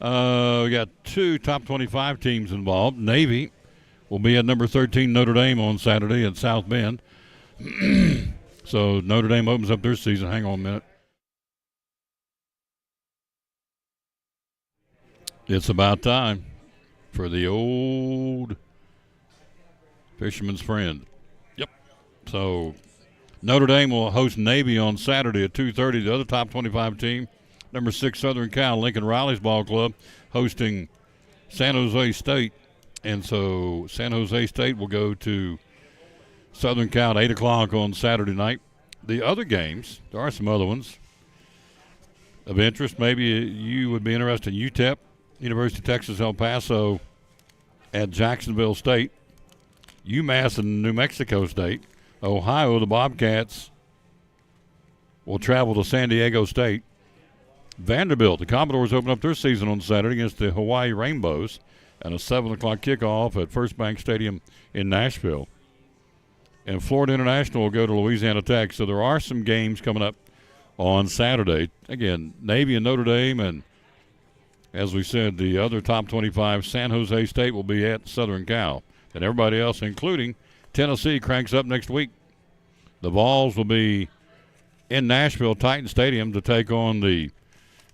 We got 2 top 25 teams involved. Navy will be at number 13 Notre Dame on Saturday at South Bend. So Notre Dame opens up their season. Hang on a minute. It's about time for the old fisherman's friend. Yep. So Notre Dame will host Navy on Saturday at 2:30. The other top 25 team, number 6 Southern Cal, Lincoln Riley's ball club, hosting San Jose State. And so San Jose State will go to Southern Cal at 8 o'clock on Saturday night. The other games, there are some other ones of interest. Maybe you would be interested in UTEP, University of Texas El Paso at Jacksonville State, UMass and New Mexico State. Ohio, the Bobcats will travel to San Diego State. Vanderbilt, the Commodores open up their season on Saturday against the Hawaii Rainbows, and a 7 o'clock kickoff at First Bank Stadium in Nashville. And Florida International will go to Louisiana Tech. So there are some games coming up on Saturday. Again, Navy and Notre Dame, and as we said, the other top 25, San Jose State will be at Southern Cal. And everybody else, including Tennessee, cranks up next week. The Vols will be in Nashville, Titan Stadium, to take on the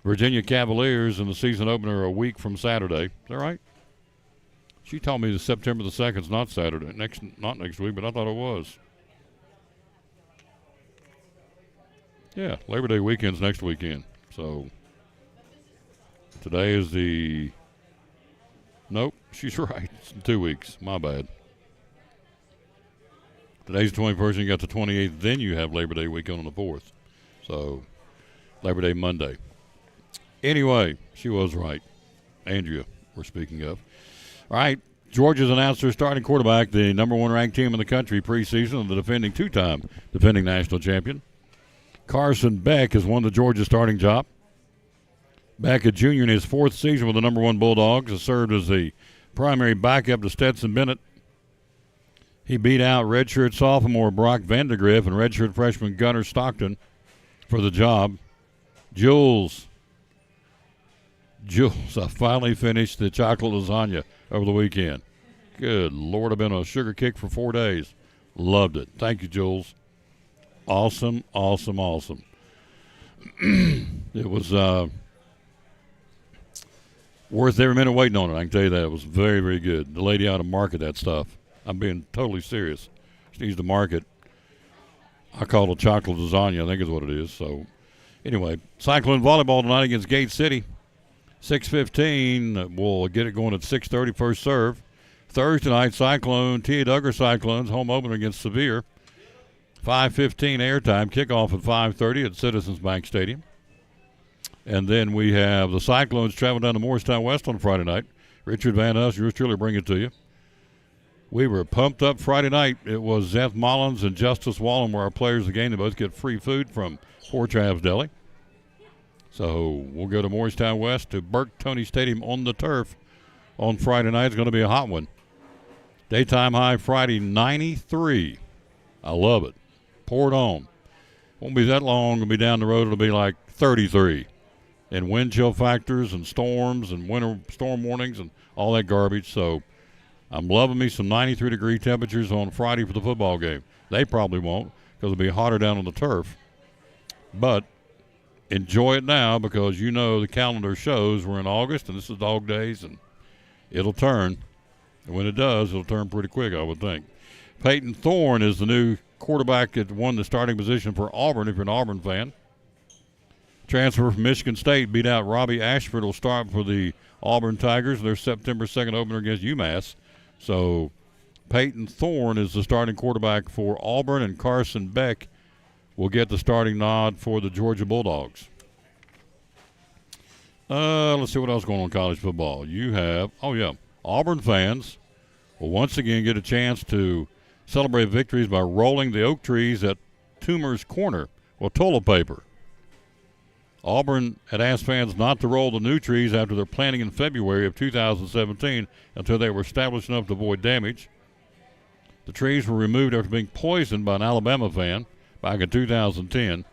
Virginia Cavaliers in the season opener a week from Saturday. Is that right? She told me that September the 2nd is not Saturday, not next week, but I thought it was. Yeah, Labor Day weekend's next weekend. So today is the Nope, she's right. It's in 2 weeks. My bad. Today's the 21st, and you got the 28th. Then you have Labor Day weekend on the 4th. So, Labor Day Monday. Anyway, she was right. Andrea, we're speaking of. All right, Georgia's announced their starting quarterback, the number 1 ranked team in the country preseason, and the defending defending national champion. Carson Beck has won the Georgia starting job. Beck, a junior in his 4th season with the number 1 Bulldogs, has served as the primary backup to Stetson Bennett. He beat out redshirt sophomore Brock Vandegrift and redshirt freshman Gunnar Stockton for the job. Jules, I finally finished the chocolate lasagna over the weekend. Good Lord, I've been on a sugar kick for 4 days. Loved it. Thank you, Jules. Awesome, awesome, awesome. It was worth every minute waiting on it. I can tell you that. It was very, very good. The lady ought to market that stuff. I'm being totally serious. She needs to market. I call it chocolate lasagna, I think is what it is. So, anyway, Cyclone volleyball tonight against Gate City. 6:15. We'll get it going at 6:30 first serve. Thursday night, Cyclone, T.A. Duggar Cyclones, home opener against Sevier. 5:15 airtime, kickoff at 5:30 at Citizens Bank Stadium. And then we have the Cyclones traveling down to Morristown West on Friday night. Richard Van Huss, yours truly, bring it to you. We were pumped up Friday night. It was Zeth Mullins and Justice Wallen were our players of the game. They both get free food from Poor Trav's Deli. So we'll go to Morristown West to Burke Tony Stadium on the turf on Friday night. It's going to be a hot one. Daytime high Friday, 93. I love it. Pour it on. Won't be that long. It'll be down the road. It'll be like 33. And wind chill factors and storms and winter storm warnings and all that garbage. So I'm loving me some 93-degree temperatures on Friday for the football game. They probably won't because it'll be hotter down on the turf. But enjoy it now because you know the calendar shows we're in August and this is dog days and it'll turn. And when it does, it'll turn pretty quick, I would think. Peyton Thorne is the new quarterback that won the starting position for Auburn, if you're an Auburn fan. Transfer from Michigan State, beat out Robbie Ashford, will start for the Auburn Tigers, their September 2nd opener against UMass. So Peyton Thorne is the starting quarterback for Auburn, and Carson Beck will get the starting nod for the Georgia Bulldogs. Let's see what else going on in college football. You have, Auburn fans will once again get a chance to celebrate victories by rolling the oak trees at Toomer's Corner with toilet paper. Auburn had asked fans not to roll the new trees after their planting in February of 2017 until they were established enough to avoid damage. The trees were removed after being poisoned by an Alabama fan back in 2010.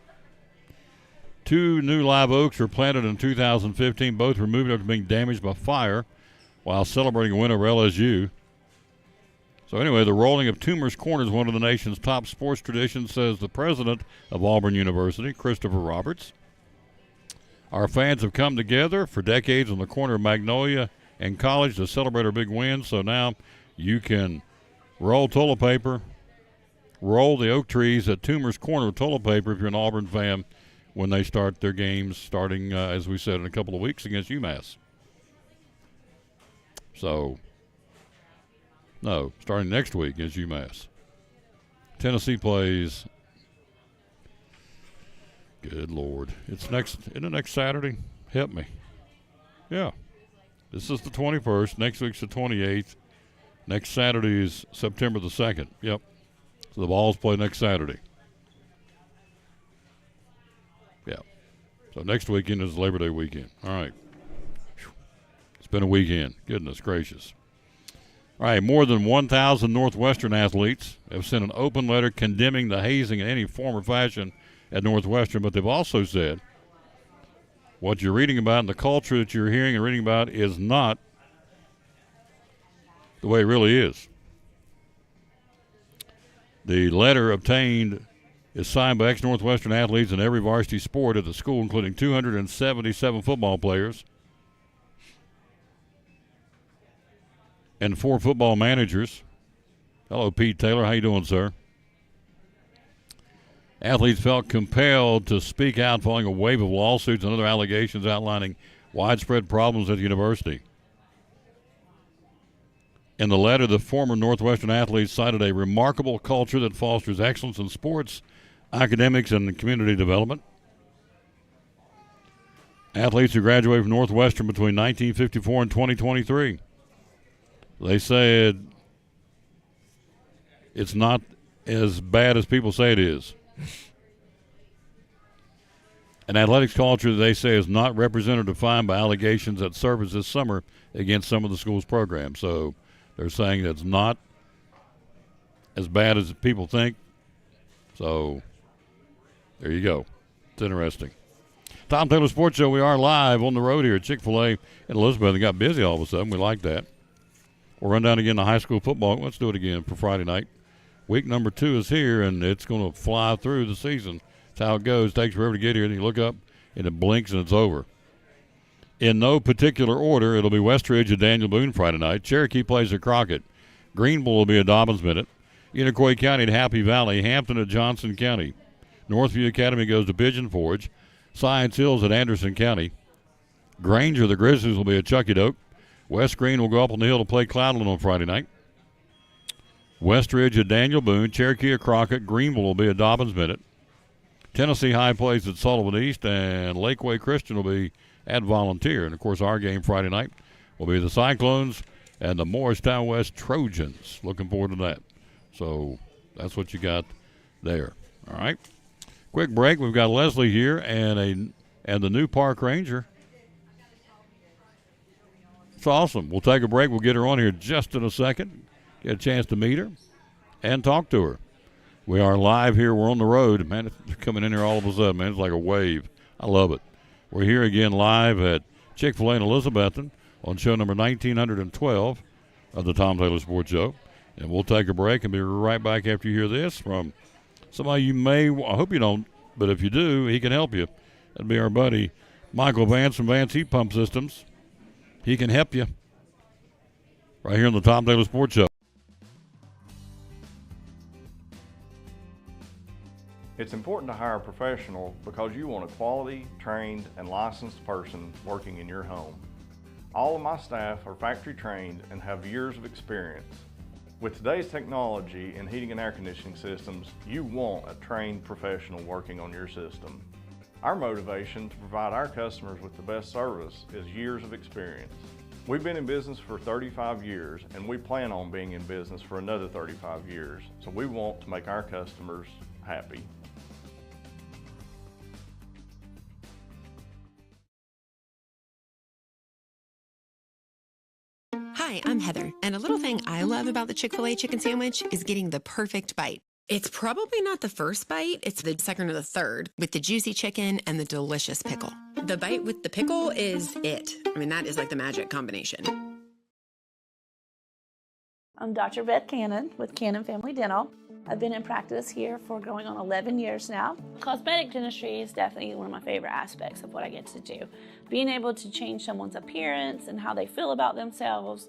2 new live oaks were planted in 2015, both removed after being damaged by fire while celebrating a win over LSU. So anyway, the rolling of Toomer's Corner is one of the nation's top sports traditions, says the president of Auburn University, Christopher Roberts. Our fans have come together for decades on the corner of Magnolia and College to celebrate our big win, so now you can roll toilet paper, roll the oak trees at Toomer's Corner with toilet paper if you're an Auburn fan when they start their games starting, as we said, in a couple of weeks against UMass. Starting next week against UMass. Tennessee plays. Good Lord. Isn't it next Saturday? Help me. Yeah. This is the 21st. Next week's the 28th. Next Saturday is September the 2nd. Yep. So the Vols play next Saturday. Yeah. So next weekend is Labor Day weekend. All right. It's been a weekend. Goodness gracious. All right. More than 1,000 Northwestern athletes have sent an open letter condemning the hazing in any form or fashion at Northwestern, but they've also said what you're reading about and the culture that you're hearing and reading about is not the way it really is. The letter obtained is signed by ex-Northwestern athletes in every varsity sport at the school, including 277 football players and 4 football managers. Hello, Pete Taylor. How you doing, sir? Athletes felt compelled to speak out following a wave of lawsuits and other allegations outlining widespread problems at the university. In the letter, the former Northwestern athletes cited a remarkable culture that fosters excellence in sports, academics, and community development. Athletes who graduated from Northwestern between 1954 and 2023. They said it's not as bad as people say it is. An athletics culture that they say is not represented or defined by allegations that surfaced this summer against some of the school's programs. So they're saying that's not as bad as people think. So there you go. It's interesting. Tom Taylor Sports Show. We are live on the road here at Chick-fil-A in Elizabeth. It got busy all of a sudden. We like that. We'll run down again to high school football. Let's do it again for Friday night. Week number 2 is here, and it's going to fly through the season. That's how it goes. It takes forever to get here, and you look up, and it blinks, and it's over. In no particular order, it'll be Westridge at Daniel Boone Friday night. Cherokee plays at Crockett. Greenville will be at Dobbins Minute. Iroquois County at Happy Valley. Hampton at Johnson County. Northview Academy goes to Pigeon Forge. Science Hills at Anderson County. Granger, the Grizzlies, will be at Chucky Doak. West Green will go up on the hill to play Cloudland on Friday night. Westridge at Daniel Boone. Cherokee at Crockett. Greenville will be at Dobbins Minute. Tennessee High plays at Sullivan East, and Lakeway Christian will be at Volunteer. And, of course, our game Friday night will be the Cyclones and the Morristown West Trojans. Looking forward to that. So that's what you got there. All right. Quick break. We've got Leslie here and the new park ranger. It's awesome. We'll take a break. We'll get her on here just in a second. Get a chance to meet her and talk to her. We are live here. We're on the road. Man, they're coming in here all of a sudden, man. It's like a wave. I love it. We're here again live at Chick-fil-A in Elizabethton on show number 1912 of the Tom Taylor Sports Show. And we'll take a break and be right back after you hear this from somebody you may, I hope you don't, but if you do, he can help you. That'd be our buddy Michael Vance from Vance Heat Pump Systems. He can help you right here on the Tom Taylor Sports Show. It's important to hire a professional because you want a quality, trained, and licensed person working in your home. All of my staff are factory trained and have years of experience. With today's technology in heating and air conditioning systems, you want a trained professional working on your system. Our motivation to provide our customers with the best service is years of experience. We've been in business for 35 years and we plan on being in business for another 35 years. So we want to make our customers happy. Hi, I'm Heather, and a little thing I love about the Chick-fil-A chicken sandwich is getting the perfect bite. It's probably not the first bite, it's the second or the third, with the juicy chicken and the delicious pickle. The bite with the pickle is it. I mean, that is like the magic combination. I'm Dr. Beth Cannon with Cannon Family Dental. I've been in practice here for going on 11 years now. Cosmetic dentistry is definitely one of my favorite aspects of what I get to do. Being able to change someone's appearance and how they feel about themselves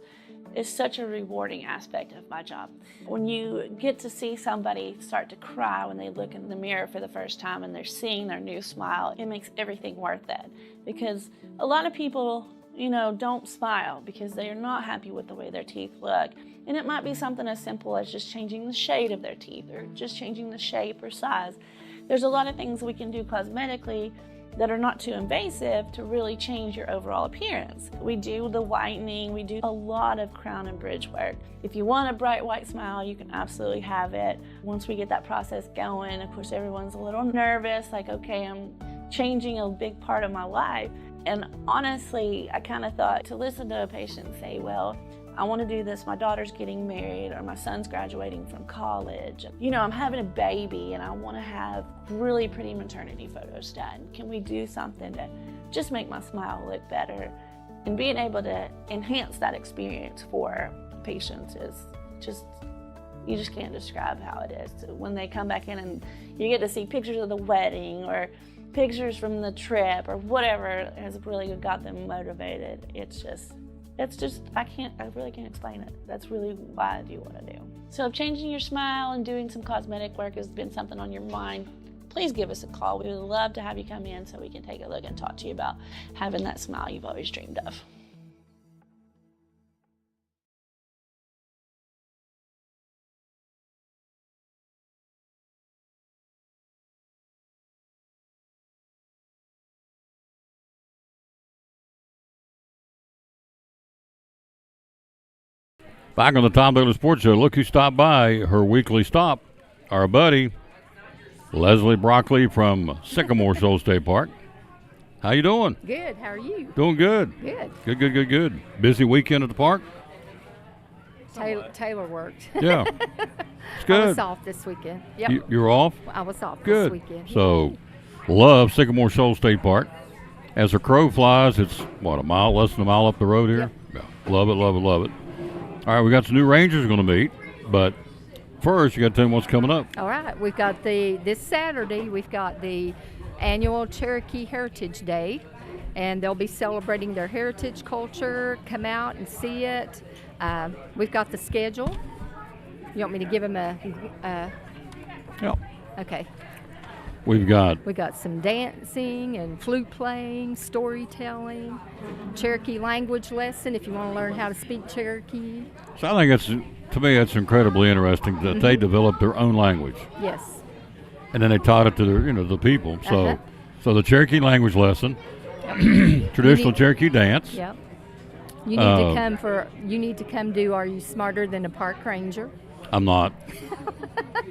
is such a rewarding aspect of my job. When you get to see somebody start to cry when they look in the mirror for the first time and they're seeing their new smile, it makes everything worth it. Because a lot of people, don't smile because they're not happy with the way their teeth look. And it might be something as simple as just changing the shade of their teeth or just changing the shape or size. There's a lot of things we can do cosmetically that are not too invasive to really change your overall appearance. We do the whitening, we do a lot of crown and bridge work. If you want a bright white smile, you can absolutely have it. Once we get that process going, of course everyone's a little nervous, like, okay, I'm changing a big part of my life. And honestly, I kind of thought to listen to a patient say, well, I want to do this, my daughter's getting married or my son's graduating from college. I'm having a baby and I want to have really pretty maternity photos done. Can we do something to just make my smile look better? And being able to enhance that experience for patients is just, you just can't describe how it is. When they come back in and you get to see pictures of the wedding or pictures from the trip or whatever has really got them motivated, it's just, I really can't explain it. That's really why I do what I do. So if changing your smile and doing some cosmetic work has been something on your mind, please give us a call. We would love to have you come in so we can take a look and talk to you about having that smile you've always dreamed of. Back on the Tom Taylor Sports Show, look who stopped by her weekly stop. Our buddy, Leslie Broccoli from Sycamore Shoals State Park. How you doing? Good. How are you? Doing good. Good. Good. Busy weekend at the park? Taylor worked. Yeah. It's good. I was off this weekend. Yep. You were off? I was off Good. this weekend. So, love Sycamore Shoals State Park. As the crow flies, it's, less than a mile up the road here? Yep. Yeah. Love it. All right, we got some new Rangers going to meet, but first, you got to tell me what's coming up. All right. We've got this Saturday, we've got the annual Cherokee Heritage Day, and they'll be celebrating their heritage culture. Come out and see it. We've got the schedule. You want me to give them a Yeah. Okay. We got some dancing and flute playing, storytelling, Cherokee language lesson if you want to learn how to speak Cherokee. So I think that's incredibly interesting that they developed their own language. Yes. And then they taught it to the people. So so the Cherokee language lesson, traditional Cherokee dance. Yep. You need to come do Are You Smarter Than a Park Ranger? I'm not.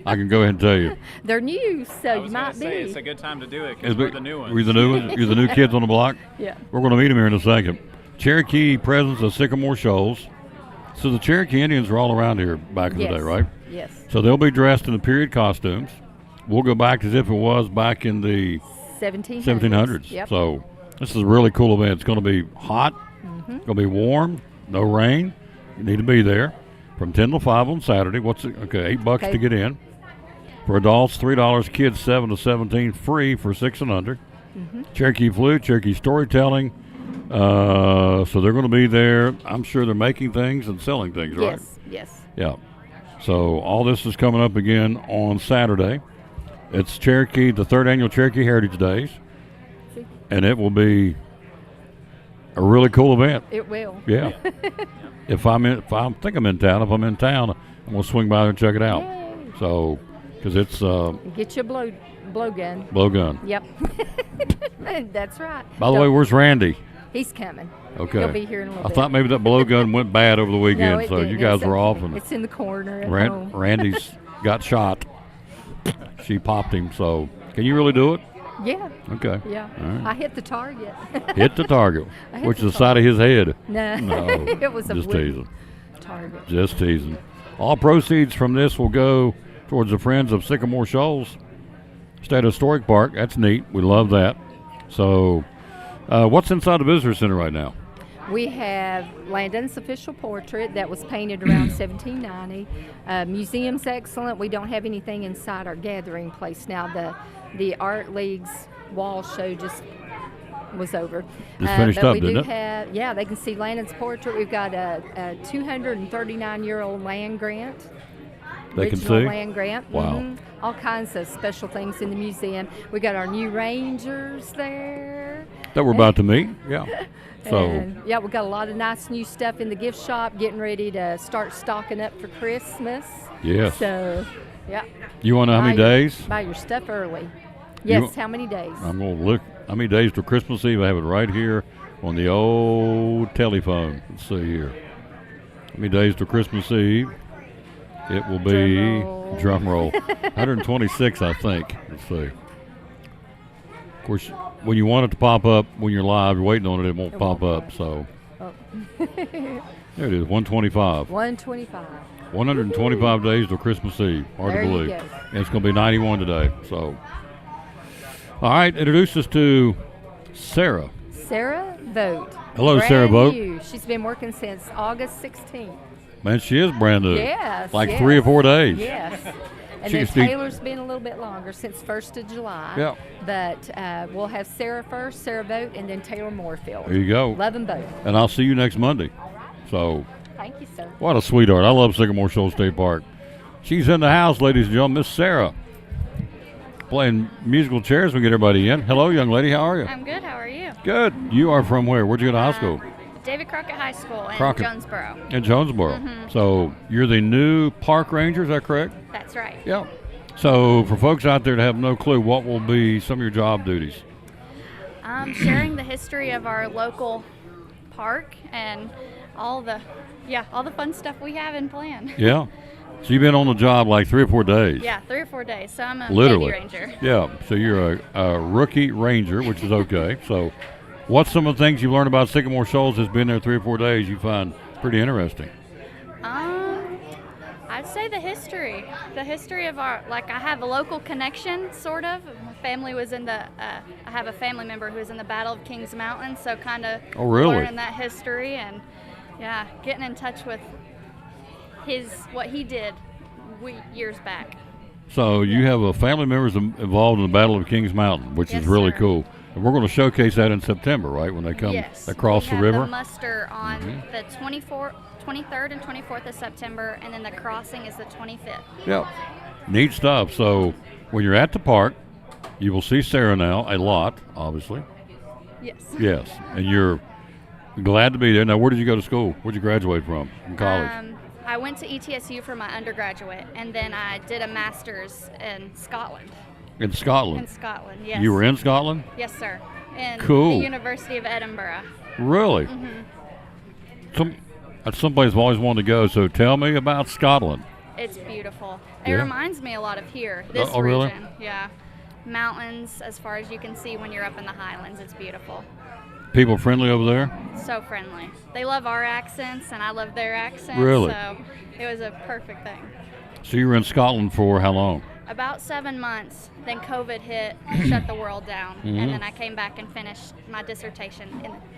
I can go ahead and tell you. They're new, so you might be. It's a good time to do it because we're the new ones. You're the new ones? You're the new kids on the block? Yeah. We're going to meet them here in a second. Cherokee presence of Sycamore Shoals. So the Cherokee Indians were all around here back in the day, right? Yes. So they'll be dressed in the period costumes. We'll go back as if it was back in the 1700s. Yep. So this is a really cool event. It's going to be hot. It's going to be warm. No rain. You need to be there from 10 to 5 on Saturday. $8 to get in. For adults, $3. Kids 7 to 17, free for 6 and under. Cherokee flute, Cherokee storytelling. So they're going to be there. I'm sure they're making things and selling things, right? Yes. Yeah. So all this is coming up again on Saturday. It's Cherokee, the 3rd annual Cherokee Heritage Days, and it will be a really cool event. It will. Yeah. If I'm in town, I'm gonna swing by there and check it out. Yay. So, because it's get your blow gun. Blow gun. Yep. That's right. By the way, where's Randy? He's coming. Okay. He'll be here in a little bit. I thought maybe that blow gun went bad over the weekend, No, it so didn't. you guys were off. And it's in the corner at home. Randy's got shot. She popped him. So, can you really do it? Yeah. Okay. Yeah. All right. I hit the target. Hit the target, I hit which the is the side of his head. No. It was a just wooden teasing. target. Just teasing. All proceeds from this will go towards the Friends of Sycamore Shoals State Historic Park. That's neat. We love that. So, what's inside the visitor center right now? We have Landon's official portrait that was painted around 1790. Museum's excellent. We don't have anything inside our gathering place now. The Art League's wall show just was over. Just finished up, we didn't do it? have, yeah, they can see Landon's portrait. We've got a 239-year-old land grant. They can original see? land grant. Wow. All kinds of special things in the museum. We got our new Rangers there. That we're about to meet? Yeah. So, And, yeah, we've got a lot of nice new stuff in the gift shop, getting ready to start stocking up for Christmas. Yes. So, yeah. You want to know how many days? Buy your stuff early. Yes, how many days? I'm going to look. How many days till Christmas Eve? I have it right here on the old telephone. Let's see here. How many days till Christmas Eve? It will be, drum roll, 126, I think. Let's see. Of course, when you want it to pop up, when you're live, you're waiting on it, it won't pop up. So there it is, 125. 125. 125 days till Christmas Eve. Hard There to you believe. go. And it's going to be 91 today. So, all right, introduce us to Sarah. Sarah Vogt. Hello, Brand Sarah Vogt. new. She's been working since August 16th. Man, she is brand new. Yes. Like yes. 3 or 4 days. Yes. And She then just need- Taylor's been a little bit longer, since 1st of July. Yeah. But we'll have Sarah first, Sarah Vogt, and then Taylor Moorfield. There you go. Love them both. And I'll see you next Monday. So, Thank you, sir. what a sweetheart. I love Sycamore Shoals State Park. She's in the house, ladies and gentlemen. Miss Sarah. Playing musical chairs. We get everybody in. Hello, young lady. How are you? I'm good. How are you? Good. You are from where? Where'd you go to high school? David Crockett High School in Crockett. Jonesboro. In Jonesboro. Mhm. So, you're the new park ranger, is that correct? That's right. Yeah. So, for folks out there that have no clue, what will be some of your job duties? Sharing the history of our local park and all the fun stuff we have in plan. Yeah. So you've been on the job like 3 or 4 days. Yeah, 3 or 4 days. So I'm a Literally. baby ranger. Yeah. So you're a rookie ranger, which is okay. So what's some of the things you learned about Sycamore Shoals that's been there 3 or 4 days you find pretty interesting? I'd say the history of our, I have a local connection, sort of. My family was in I have a family member who was in the Battle of Kings Mountain, so kind of learning that history and, getting in touch with what he did years back. So you have a family members involved in the Battle of Kings Mountain, which is really cool. And we're going to showcase that in September, right, when they come across the river? We have the muster on the 23rd and 24th of September, and then the crossing is the 25th. Yeah. Neat stuff. So when you're at the park, you will see Sarah now a lot, obviously. Yes. Yes. And you're glad to be there. Now, where did you go to school? Where did you graduate from in college? I went to ETSU for my undergraduate, and then I did a master's in Scotland. In Scotland? In Scotland, yes. You were in Scotland? Yes, sir. In Cool. the University of Edinburgh. Really? Mm-hmm. That's someplace I've always wanted to go, so tell me about Scotland. It's beautiful. It Yeah? reminds me a lot of here, this Oh, really? region. Yeah. Mountains, as far as you can see when you're up in the highlands, it's beautiful. People friendly over there? So friendly. They love our accents, and I love their accents. Really? So it was a perfect thing. So you were in Scotland for how long? About 7 months, then COVID hit, shut the world down, and then I came back and finished my dissertation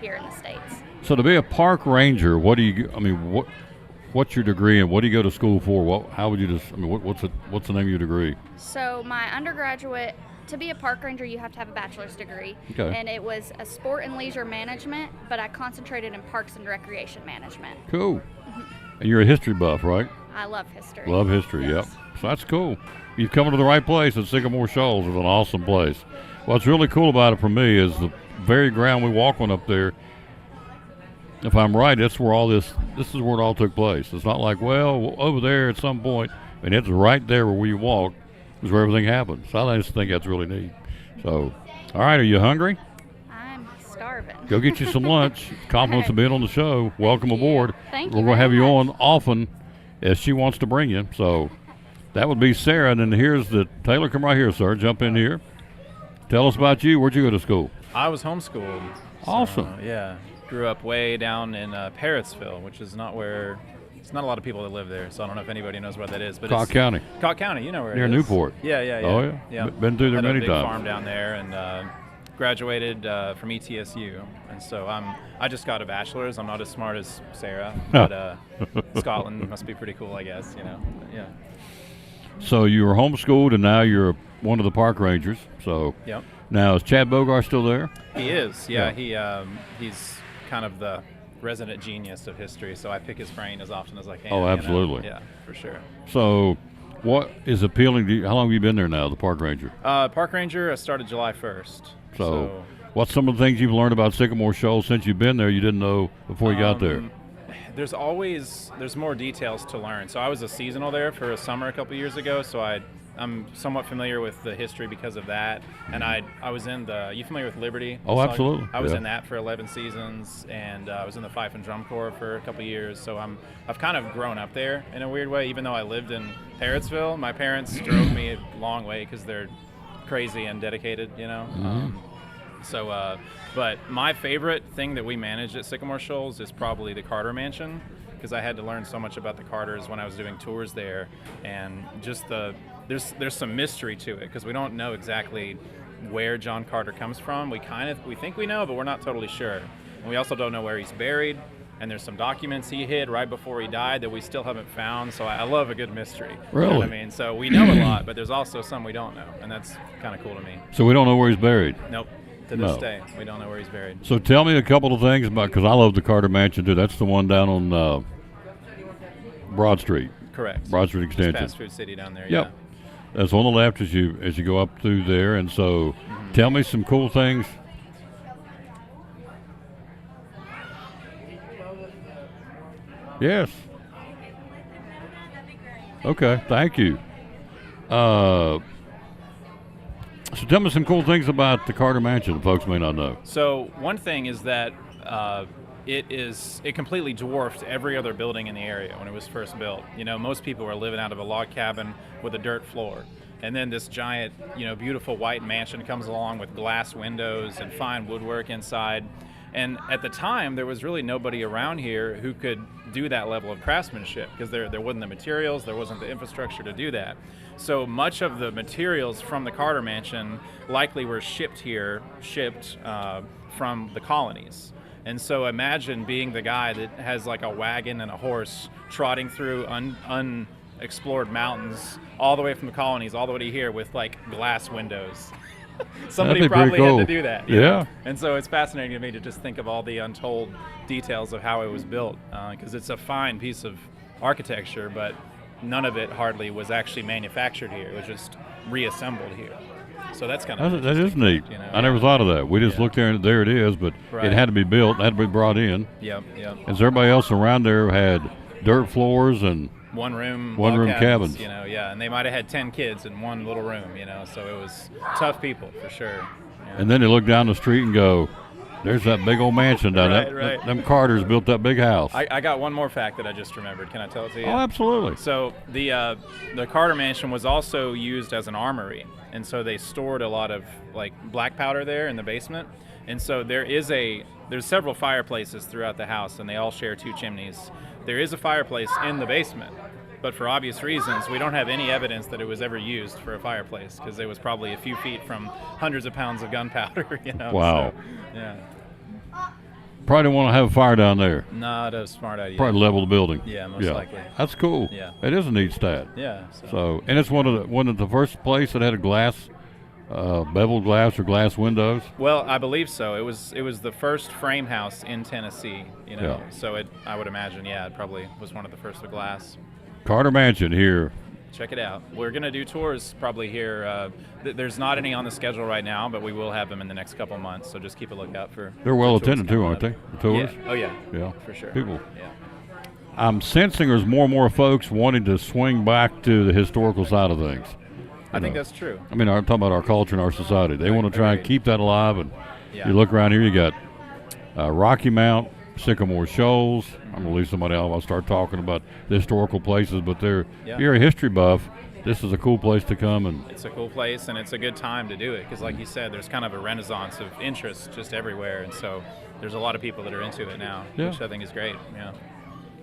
here in the States. So to be a park ranger, what's your degree and what do you go to school for? How would you what's the name of your degree? So my undergraduate, to be a park ranger, you have to have a bachelor's degree. Okay. And it was a sport and leisure management, but I concentrated in parks and recreation management. Cool. And you're a history buff, right? I love history. Love history, Yes. yep. So that's cool. You've come to the right place. At Sycamore Shoals is an awesome place. What's really cool about it for me is the very ground we walk on up there. If I'm right, that's where this is where it all took place. It's not like, well, over there at some point, and it's right there where we walk is where everything happened. So I just think that's really neat. So, all right, are you hungry? I'm starving. Go get you some lunch. Compliments of being on the show. Welcome aboard. Thank We're you going to have very you much. on often as she wants to bring you. So that would be Sarah. And then here's Taylor, come right here, sir. Jump in here. Tell us about you. Where'd you go to school? I was homeschooled. Awesome. Yeah. Grew up way down in Parrotsville, which is not where... It's not a lot of people that live there, so I don't know if anybody knows where that is. But Cocke County. Cocke County, you know where Near it is. Newport. Yeah. Oh, yeah. Been through there Had many a big times. farm down there and graduated from ETSU. And so I just got a bachelor's. I'm not as smart as Sarah, but Scotland must be pretty cool, I guess, Yeah. So you were homeschooled, and now you're one of the park rangers. So Yep. Now, is Chad Bogart still there? He is, yeah. He's kind of the resident genius of history, so I pick his brain as often as I can. Oh, absolutely. Yeah, for sure. So what is appealing to you? How long have you been there now, the park ranger? Park ranger, I started July 1st. So what's some of the things you've learned about Sycamore Shoals since you've been there you didn't know before you got there? There's more details to learn. So I was a seasonal there for a summer a couple years ago, so I'm somewhat familiar with the history because of that. And I was in you familiar with Liberty? Oh, So absolutely. I was Yeah. in that for 11 seasons, and I was in the Fife and Drum Corps for a couple years. So I've kind of grown up there in a weird way. Even though I lived in Parrotsville, my parents drove me a long way because they're crazy and dedicated, But my favorite thing that we managed at Sycamore Shoals is probably the Carter Mansion, because I had to learn so much about the Carters when I was doing tours there, and just there's some mystery to it because we don't know exactly where John Carter comes from. We think we know, but we're not totally sure. And we also don't know where he's buried, and there's some documents he hid right before he died that we still haven't found. So I love a good mystery. Really? You know what I mean? So we know a lot, but there's also some we don't know, and that's kind of cool to me. So we don't know where he's buried? Nope. To this day, we don't know where he's buried. So tell me a couple of things about, because I love the Carter Mansion too. That's the one down on Broad Street. Correct. Broad Street Extension. It's Fast Food City down there. Yep. Yeah. That's on the left as you go up through there. And so tell me some cool things. Yes. Okay, thank you. So tell me some cool things about the Carter Mansion that folks may not know. So one thing is that it completely dwarfed every other building in the area when it was first built. You know, most people were living out of a log cabin with a dirt floor. And then this giant, you know, beautiful white mansion comes along with glass windows and fine woodwork inside. And at the time, there was really nobody around here who could do that level of craftsmanship because there wasn't the materials, there wasn't the infrastructure to do that. So much of the materials from the Carter Mansion likely were shipped from the colonies. And so imagine being the guy that has like a wagon and a horse trotting through unexplored mountains all the way from the colonies all the way to here with like glass windows. Somebody probably cool. had to do that. Yeah. And so it's fascinating to me to just think of all the untold details of how it was built, because it's a fine piece of architecture, but none of it hardly was actually manufactured here. It was just reassembled here. So that's kind of that is neat. You know? I never thought of that. We just looked there and there it is, but it had to be built, had to be brought in. Yep. And so everybody else around there had dirt floors and one room cabins. You know, and they might have had 10 kids in one little room. You know, so it was tough people for sure. Yeah. And then they look down the street and go, "There's that big old mansion down there. Right. Them Carters built that big house." I got one more fact that I just remembered. Can I tell it to you? Oh, absolutely. So the Carter Mansion was also used as an armory, and so they stored a lot of like black powder there in the basement. And so there's several fireplaces throughout the house, and they all share 2 chimneys. There is a fireplace in the basement, but for obvious reasons, we don't have any evidence that it was ever used for a fireplace because it was probably a few feet from hundreds of pounds of gunpowder. You know. Wow. So, yeah. Probably didn't want to have a fire down there. Not a smart idea. Probably level the building. Yeah, most likely. That's cool. Yeah. It is a neat stat. Yeah. So and it's one of the first place that had a glass, beveled glass or glass windows. Well, I believe so. It was the first frame house in Tennessee. You know, so I would imagine, it probably was one of the first with glass. Carter Mansion here. Check it out. We're going to do tours probably here. There's not any on the schedule right now, but we will have them in the next couple months, so just keep a lookout for. They're well attended too, aren't they? The tours? Yeah. Oh, yeah. Yeah. For sure. People. Yeah. I'm sensing there's more and more folks wanting to swing back to the historical side of things. I think that's true. I mean, I'm talking about our culture and our society. They want to try and keep that alive. And you look around here, you got Rocky Mount, Sycamore Shoals. I'm going to leave somebody out. I'll start talking about the historical places. But if you're a history buff, this is a cool place to come. And it's a cool place, and it's a good time to do it because, like you said, there's kind of a renaissance of interest just everywhere. And so there's a lot of people that are into it now, which I think is great. Yeah.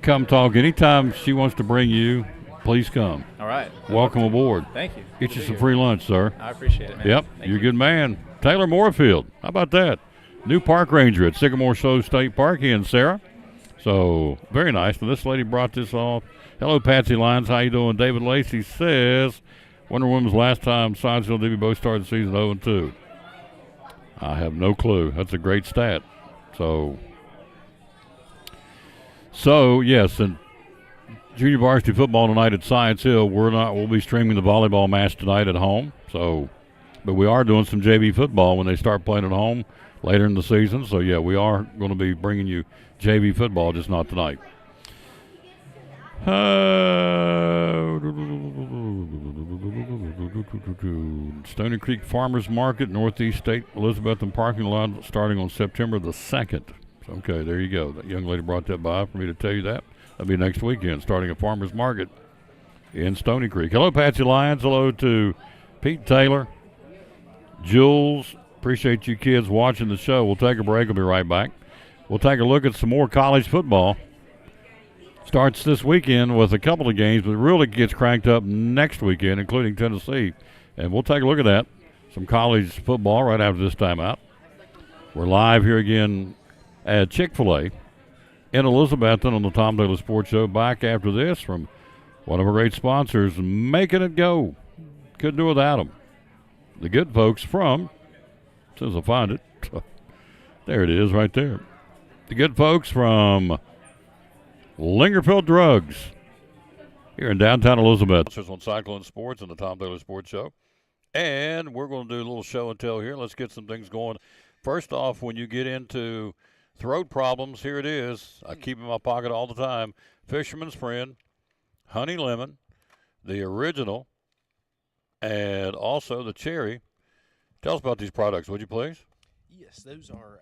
Come talk anytime she wants to bring you. Please come. All right. Welcome aboard. Thank you. Get you some free lunch, sir. I appreciate it, man. Yep. You're a good man. Taylor Moorfield. How about that? New park ranger at Sycamore Shoals State Park. He and Sarah. So, very nice. And this lady brought this off. Hello, Patsy Lyons. How you doing? David Lacey says, Wonder Woman's last time Science and DB both started the season 0-2. I have no clue. That's a great stat. So yes, and junior varsity football tonight at Science Hill. We'll be streaming the volleyball match tonight at home. So, but we are doing some JV football when they start playing at home later in the season. So yeah, we are going to be bringing you JV football, just not tonight. Stony Creek Farmers Market, Northeast State Elizabethton parking lot, starting on September the 2nd. Okay, there you go. That young lady brought that by for me to tell you that. That'll be next weekend, starting a farmer's market in Stony Creek. Hello, Patsy Lyons. Hello to Pete Taylor, Jules. Appreciate you kids watching the show. We'll take a break. We'll be right back. We'll take a look at some more college football. Starts this weekend with a couple of games, but really gets cranked up next weekend, including Tennessee. And we'll take a look at that. Some college football right after this timeout. We're live here again at Chick-fil-A in Elizabethton on the Tom Taylor Sports Show. Back after this from one of our great sponsors, Making It Go. Couldn't do without them. The good folks from, as soon as I find it, there it is right there. The good folks from Lingerfield Drugs here in downtown Elizabeth. This is on Cyclone Sports and the Tom Taylor Sports Show. And we're going to do a little show and tell here. Let's get some things going. First off, when you get into throat problems, here it is. I keep it in my pocket all the time. Fisherman's Friend, Honey Lemon, the original, and also the cherry. Tell us about these products, would you please? Yes, those are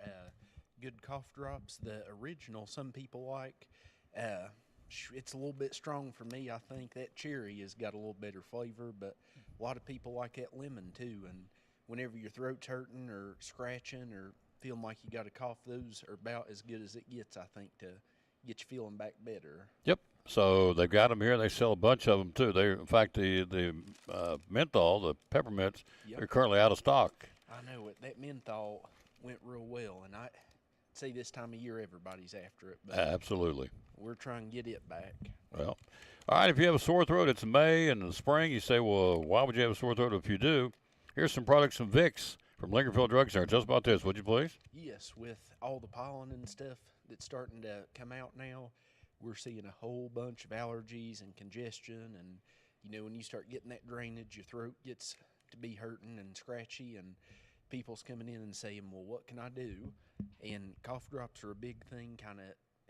good cough drops. The original, some people like. It's a little bit strong for me. I think that cherry has got a little better flavor, but a lot of people like that lemon too. And whenever your throat's hurting or scratching or feeling like you got a cough, those are about as good as it gets, I think, to get you feeling back better. Yep. So they've got them here. They sell a bunch of them too. In fact, the menthol, the peppermints, they're currently out of stock. I know it. That menthol went real well, and I say this time of year everybody's after it. But Absolutely. We're trying to get it back. Well, all right, if you have a sore throat, it's May and in the spring, you say, well, why would you have a sore throat if you do? Here's some products from Vicks from Lingerfield Drug Center. Tell us about this, would you please? Yes, with all the pollen and stuff that's starting to come out now, we're seeing a whole bunch of allergies and congestion. And, you know, when you start getting that drainage, your throat gets to be hurting and scratchy, and people's coming in and saying, well, what can I do? And cough drops are a big thing, kind of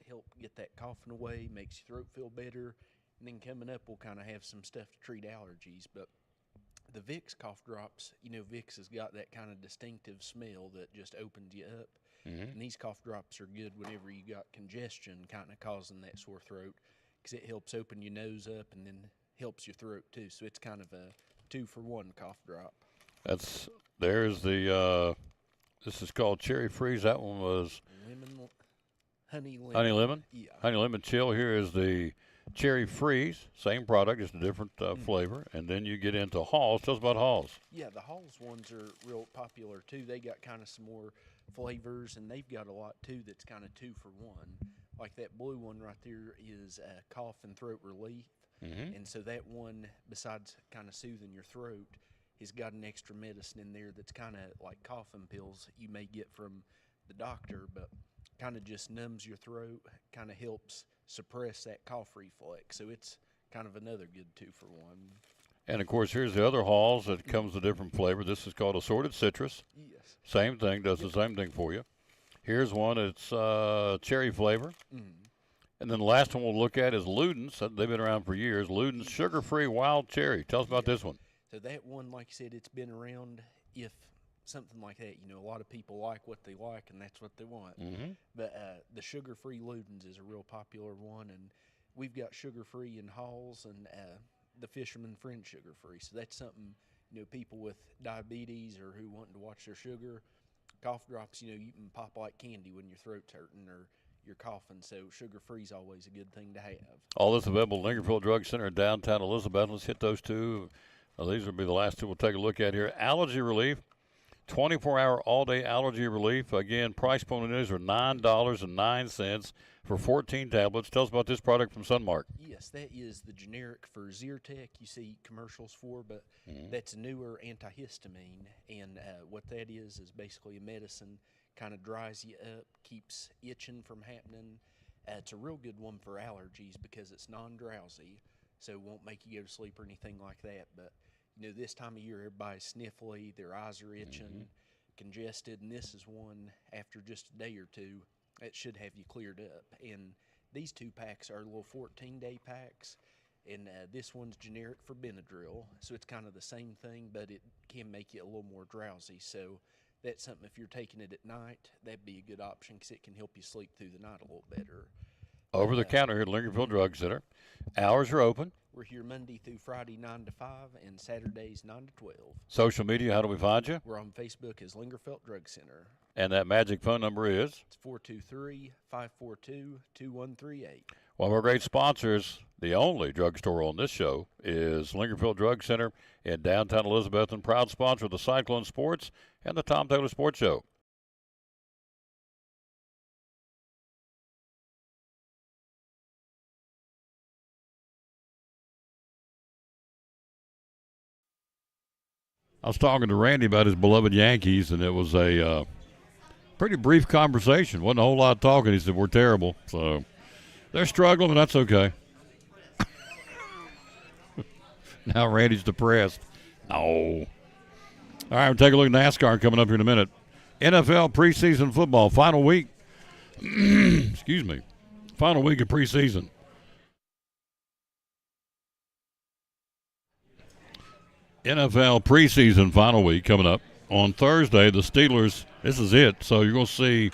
help get that coughing away, makes your throat feel better. And then coming up, we'll kind of have some stuff to treat allergies. But the Vicks cough drops, you know, Vicks has got that kind of distinctive smell that just opens you up. And these cough drops are good whenever you got congestion kind of causing that sore throat, because it helps open your nose up and then helps your throat too. So it's kind of a 2-for-1 cough drop. There's the, this is called Cherry Freeze. That one was Honey lemon. Honey lemon? Yeah. Honey lemon chill. Here is the Cherry Freeze. Same product, just a different flavor. And then you get into Halls. Tell us about Halls. Yeah, the Halls ones are real popular too. They got kind of some more flavors, and they've got a lot too that's kind of 2-for-1. Like that blue one right there is cough and throat relief. And so that one, besides kind of soothing your throat, has got an extra medicine in there that's kind of like coughing pills you may get from the doctor, but kind of just numbs your throat, kind of helps suppress that cough reflex. So it's kind of another good 2-for-1. And, of course, here's the other Halls that comes with a different flavor. This is called Assorted Citrus. Yes. Same thing, does the same thing for you. Here's one, it's cherry flavor. And then the last one we'll look at is Luden's. They've been around for years. Luden's Sugar-Free Wild Cherry. Tell us about this one. So that one, like you said, it's been around. If something like that, you know, a lot of people like what they like, and that's what they want. But the sugar-free Luden's is a real popular one, and we've got sugar-free in Halls and the Fisherman Friend sugar-free. So that's something, you know, people with diabetes or who wanting to watch their sugar, cough drops, you know, you can pop like candy when your throat's hurting or you're coughing. So sugar-free is always a good thing to have. All this available at Lingerfield Drug Center in downtown Elizabeth. Let's hit those two. These will be the last two we'll take a look at here. Allergy relief. 24-hour all-day allergy relief. Again, price point on these are $9.09 for 14 tablets. Tell us about this product from Sunmark. Yes, that is the generic for Zyrtec you see commercials for, but that's a newer antihistamine. And what that is basically a medicine, kind of dries you up, keeps itching from happening. It's a real good one for allergies because it's non-drowsy, so it won't make you go to sleep or anything like that. But you know, this time of year, everybody's sniffly, their eyes are itching, congested, and this is one after just a day or two that should have you cleared up. And these two packs are little 14-day packs, and this one's generic for Benadryl, so it's kind of the same thing, but it can make you a little more drowsy. So that's something, if you're taking it at night, that'd be a good option because it can help you sleep through the night a little better. Over the counter here at Lingerfield Drug Center. Hours are open. We're here Monday through Friday 9 to 5 and Saturdays 9 to 12. Social media, how do we find you? We're on Facebook as Lingerfield Drug Center. And that magic phone number is? It's 423-542-2138. One of our great sponsors, the only drugstore on this show, is Lingerfield Drug Center in downtown Elizabeth, and proud sponsor of the Cyclone Sports and the Tom Taylor Sports Show. I was talking to Randy about his beloved Yankees, and it was a pretty brief conversation. Wasn't a whole lot of talking. He said, we're terrible. So they're struggling, but that's okay. Now Randy's depressed. No. All right, we'll take a look at NASCAR coming up here in a minute. NFL preseason football, final week. Excuse me. Final week of preseason. NFL preseason final week coming up. On Thursday, the Steelers, this is it. So you're going to see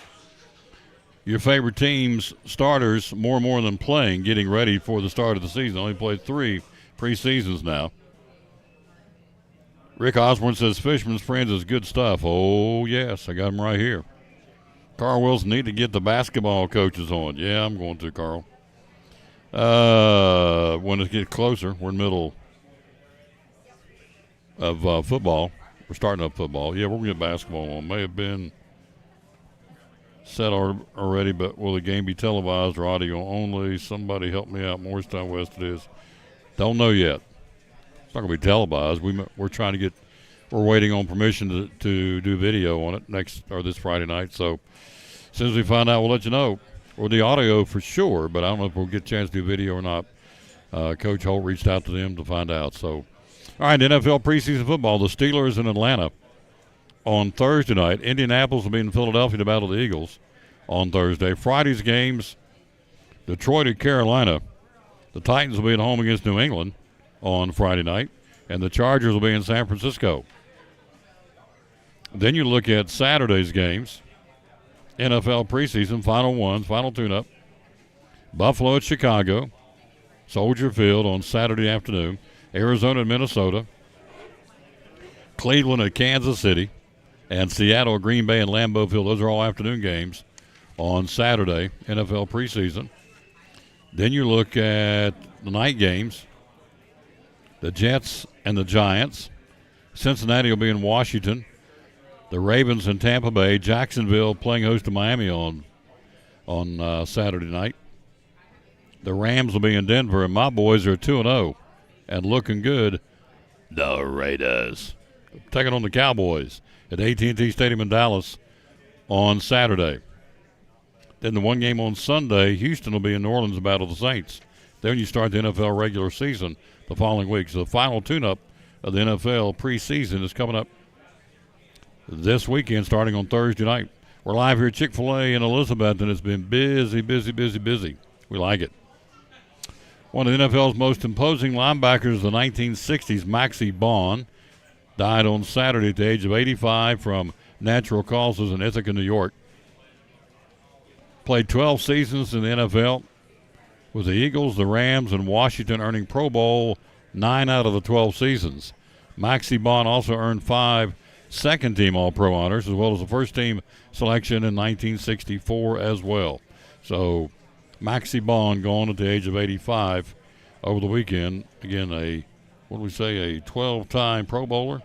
your favorite team's starters more and more than playing, getting ready for the start of the season. Only played 3 preseasons now. Rick Osborne says Fisherman's Friends is good stuff. Oh, yes, I got him right here. Carl Wilson need to get the basketball coaches on. Yeah, I'm going to, Carl. When it gets closer, we're in the middle of football. We're starting up football. Yeah, we're going to get basketball on. May have been set already, but will the game be televised or audio only? Somebody help me out. Morristown West it is. Don't know yet. It's not going to be televised. We're trying to get – we're waiting on permission to do video on it this Friday night. So as soon as we find out, we'll let you know. Or the audio for sure, but I don't know if we'll get a chance to do video or not. Coach Holt reached out to them to find out. So, all right, NFL preseason football. The Steelers in Atlanta on Thursday night. Indianapolis will be in Philadelphia to battle the Eagles on Thursday. Friday's games, Detroit at Carolina. The Titans will be at home against New England on Friday night, and the Chargers will be in San Francisco. Then you look at Saturday's games. NFL preseason, final tune-up. Buffalo at Chicago. Soldier Field on Saturday afternoon. Arizona and Minnesota. Cleveland at Kansas City. And Seattle, Green Bay, and Lambeau Field. Those are all afternoon games on Saturday, NFL preseason. Then you look at the night games. The Jets and the Giants. Cincinnati will be in Washington. The Ravens in Tampa Bay. Jacksonville playing host to Miami on Saturday night. The Rams will be in Denver, and my boys are 2-0 and looking good. The Raiders taking on the Cowboys at AT&T Stadium in Dallas on Saturday. Then the one game on Sunday, Houston will be in New Orleans to battle the Saints. Then you start the NFL regular season the following week. So the final tune-up of the NFL preseason is coming up this weekend, starting on Thursday night. We're live here at Chick-fil-A in Elizabeth, and it's been busy. We like it. One of the NFL's most imposing linebackers of the 1960s, Maxie Baughan, died on Saturday at the age of 85 from natural causes in Ithaca, New York. Played 12 seasons in the NFL with the Eagles, the Rams, and Washington, earning Pro Bowl 9 out of the 12 seasons. Maxie Baughan also earned 5 second-team All-Pro honors, as well as a first-team selection in 1964 as well. So Maxie Baughan gone at the age of 85 over the weekend. Again, a 12-time Pro Bowler?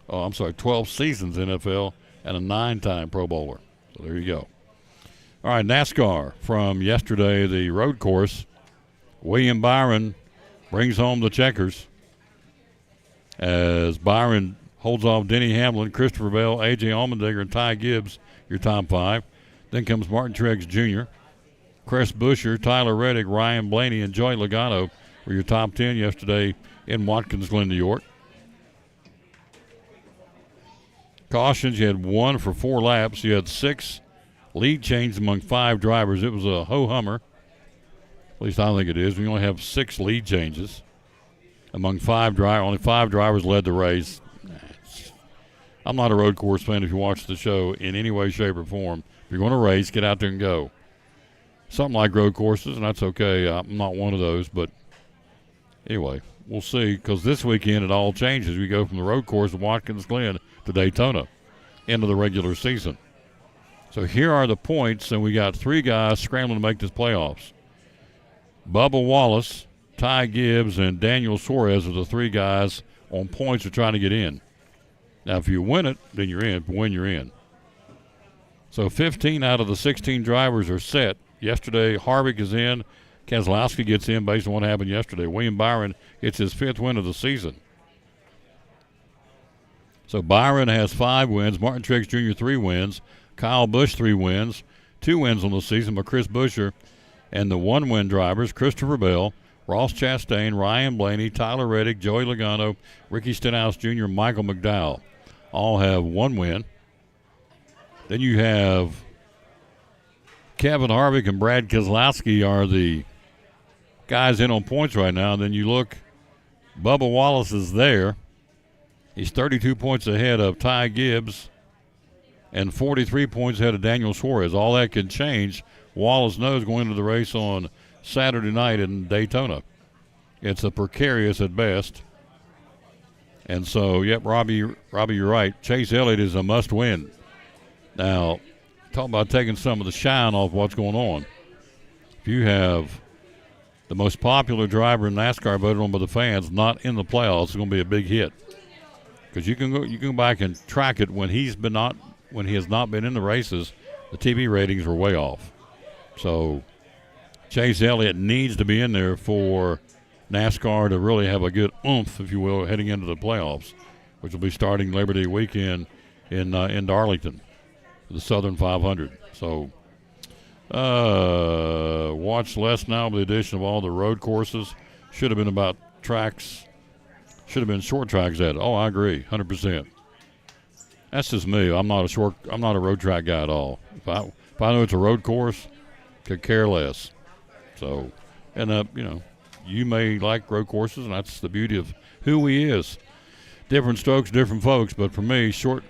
12 seasons NFL and a 9-time Pro Bowler. So there you go. All right, NASCAR from yesterday, the road course. William Byron brings home the checkers as Byron holds off Denny Hamlin, Christopher Bell, A.J. Allmendinger, and Ty Gibbs, your top 5. Then comes Martin Truex Jr., Chris Buescher, Tyler Reddick, Ryan Blaney, and Joey Logano were your top 10 yesterday in Watkins Glen, New York. Cautions, you had 1 for 4 laps. You had 6 lead changes among 5 drivers. It was a ho-hummer. At least I think it is. We only have 6 lead changes among 5 drivers. Only 5 drivers led the race. I'm not a road course fan if you watch the show in any way, shape, or form. If you're going to race, get out there and go. Something like road courses, and that's okay. I'm not one of those, but anyway, we'll see, because this weekend it all changes. We go from the road course of Watkins Glen to Daytona into the regular season. So here are the points, and we got 3 guys scrambling to make this playoffs. Bubba Wallace, Ty Gibbs, and Daniel Suarez are the 3 guys on points who are trying to get in. Now, if you win it, then you're in. If you win, you're in. So 15 out of the 16 drivers are set. Yesterday, Harvick is in. Keselowski gets in based on what happened yesterday. William Byron gets his 5th win of the season. So Byron has 5 wins. Martin Truex Jr. 3 wins. Kyle Busch 3 wins. 2 wins on the season by Chris Buescher. And the 1-win drivers, Christopher Bell, Ross Chastain, Ryan Blaney, Tyler Reddick, Joey Logano, Ricky Stenhouse Jr., Michael McDowell, all have 1 win. Then you have Kevin Harvick and Brad Keselowski are the guys in on points right now. And then you look, Bubba Wallace is there. He's 32 points ahead of Ty Gibbs and 43 points ahead of Daniel Suarez. All that can change. Wallace knows going into the race on Saturday night in Daytona. It's a precarious at best. And so, yep, Robbie, you're right. Chase Elliott is a must-win. Now, talk about taking some of the shine off what's going on. If you have the most popular driver in NASCAR voted on by the fans not in the playoffs, it's going to be a big hit. Because you can go back and track it when he has not been in the races. The TV ratings were way off. So Chase Elliott needs to be in there for NASCAR to really have a good oomph, if you will, heading into the playoffs, which will be starting Labor Day weekend in Darlington, the Southern 500. So watch less now with the addition of all the road courses. Should have been about tracks. Should have been short tracks at it. Oh, I agree, 100%. That's just me. I'm not a road track guy at all. If I know it's a road course, could care less. So, and you may like road courses, and that's the beauty of who he is. Different strokes, different folks. But for me, short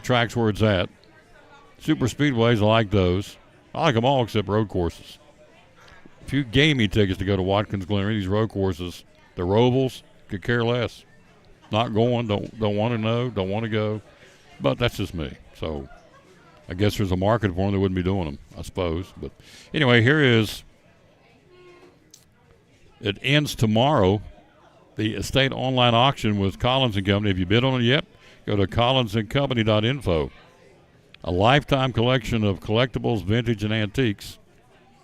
tracks where it's at. Super speedways, I like those. I like them all except road courses. If you gave me tickets to go to Watkins Glen or these road courses, the Robles, could care less. Not going, don't want to know, don't want to go. But that's just me. So I guess there's a market for them that wouldn't be doing them, I suppose. But anyway, it ends tomorrow, the estate online auction with Collins & Company. If you bid on it yet, go to collinsandcompany.info. A lifetime collection of collectibles, vintage, and antiques.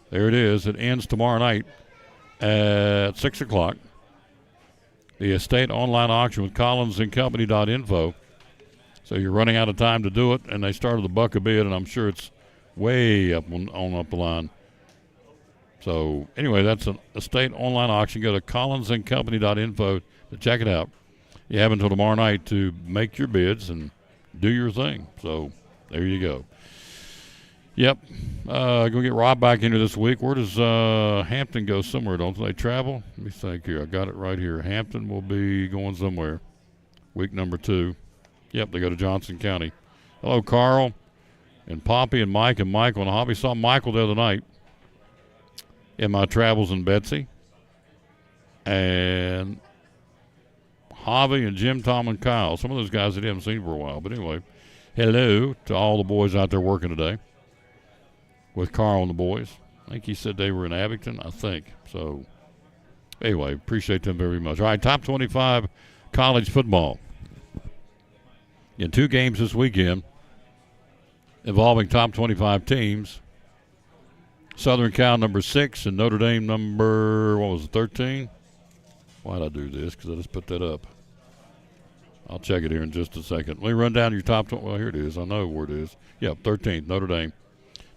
There it is. It ends tomorrow night at 6 o'clock. The estate online auction with collinsandcompany.info. So you're running out of time to do it, and they started $1 a bid, and I'm sure it's way up up the line. So anyway, that's an estate online auction. Go to collinsandcompany.info to check it out. You have until tomorrow night to make your bids and do your thing. So there you go. Yep. Going to get Rob back into this week. Where does Hampton go? Somewhere, don't they travel? Let me think here. I got it right here. Hampton will be going somewhere. Week number 2. Yep, they go to Johnson County. Hello, Carl and Poppy and Mike and Michael and Hobby. Saw Michael the other night in my travels in Betsy. And Hobby and Jim, Tom, and Kyle. Some of those guys that you haven't seen for a while. But anyway, hello to all the boys out there working today with Carl and the boys. I think he said they were in Abington, I think. So anyway, appreciate them very much. All right, top 25 college football. In 2 games this weekend involving top 25 teams. Southern Cal number 6 and Notre Dame number, 13? Why did I do this? Because I just put that up. I'll check it here in just a second. Let me run down your top 20. Well, here it is. I know where it is. Yep, 13th, Notre Dame.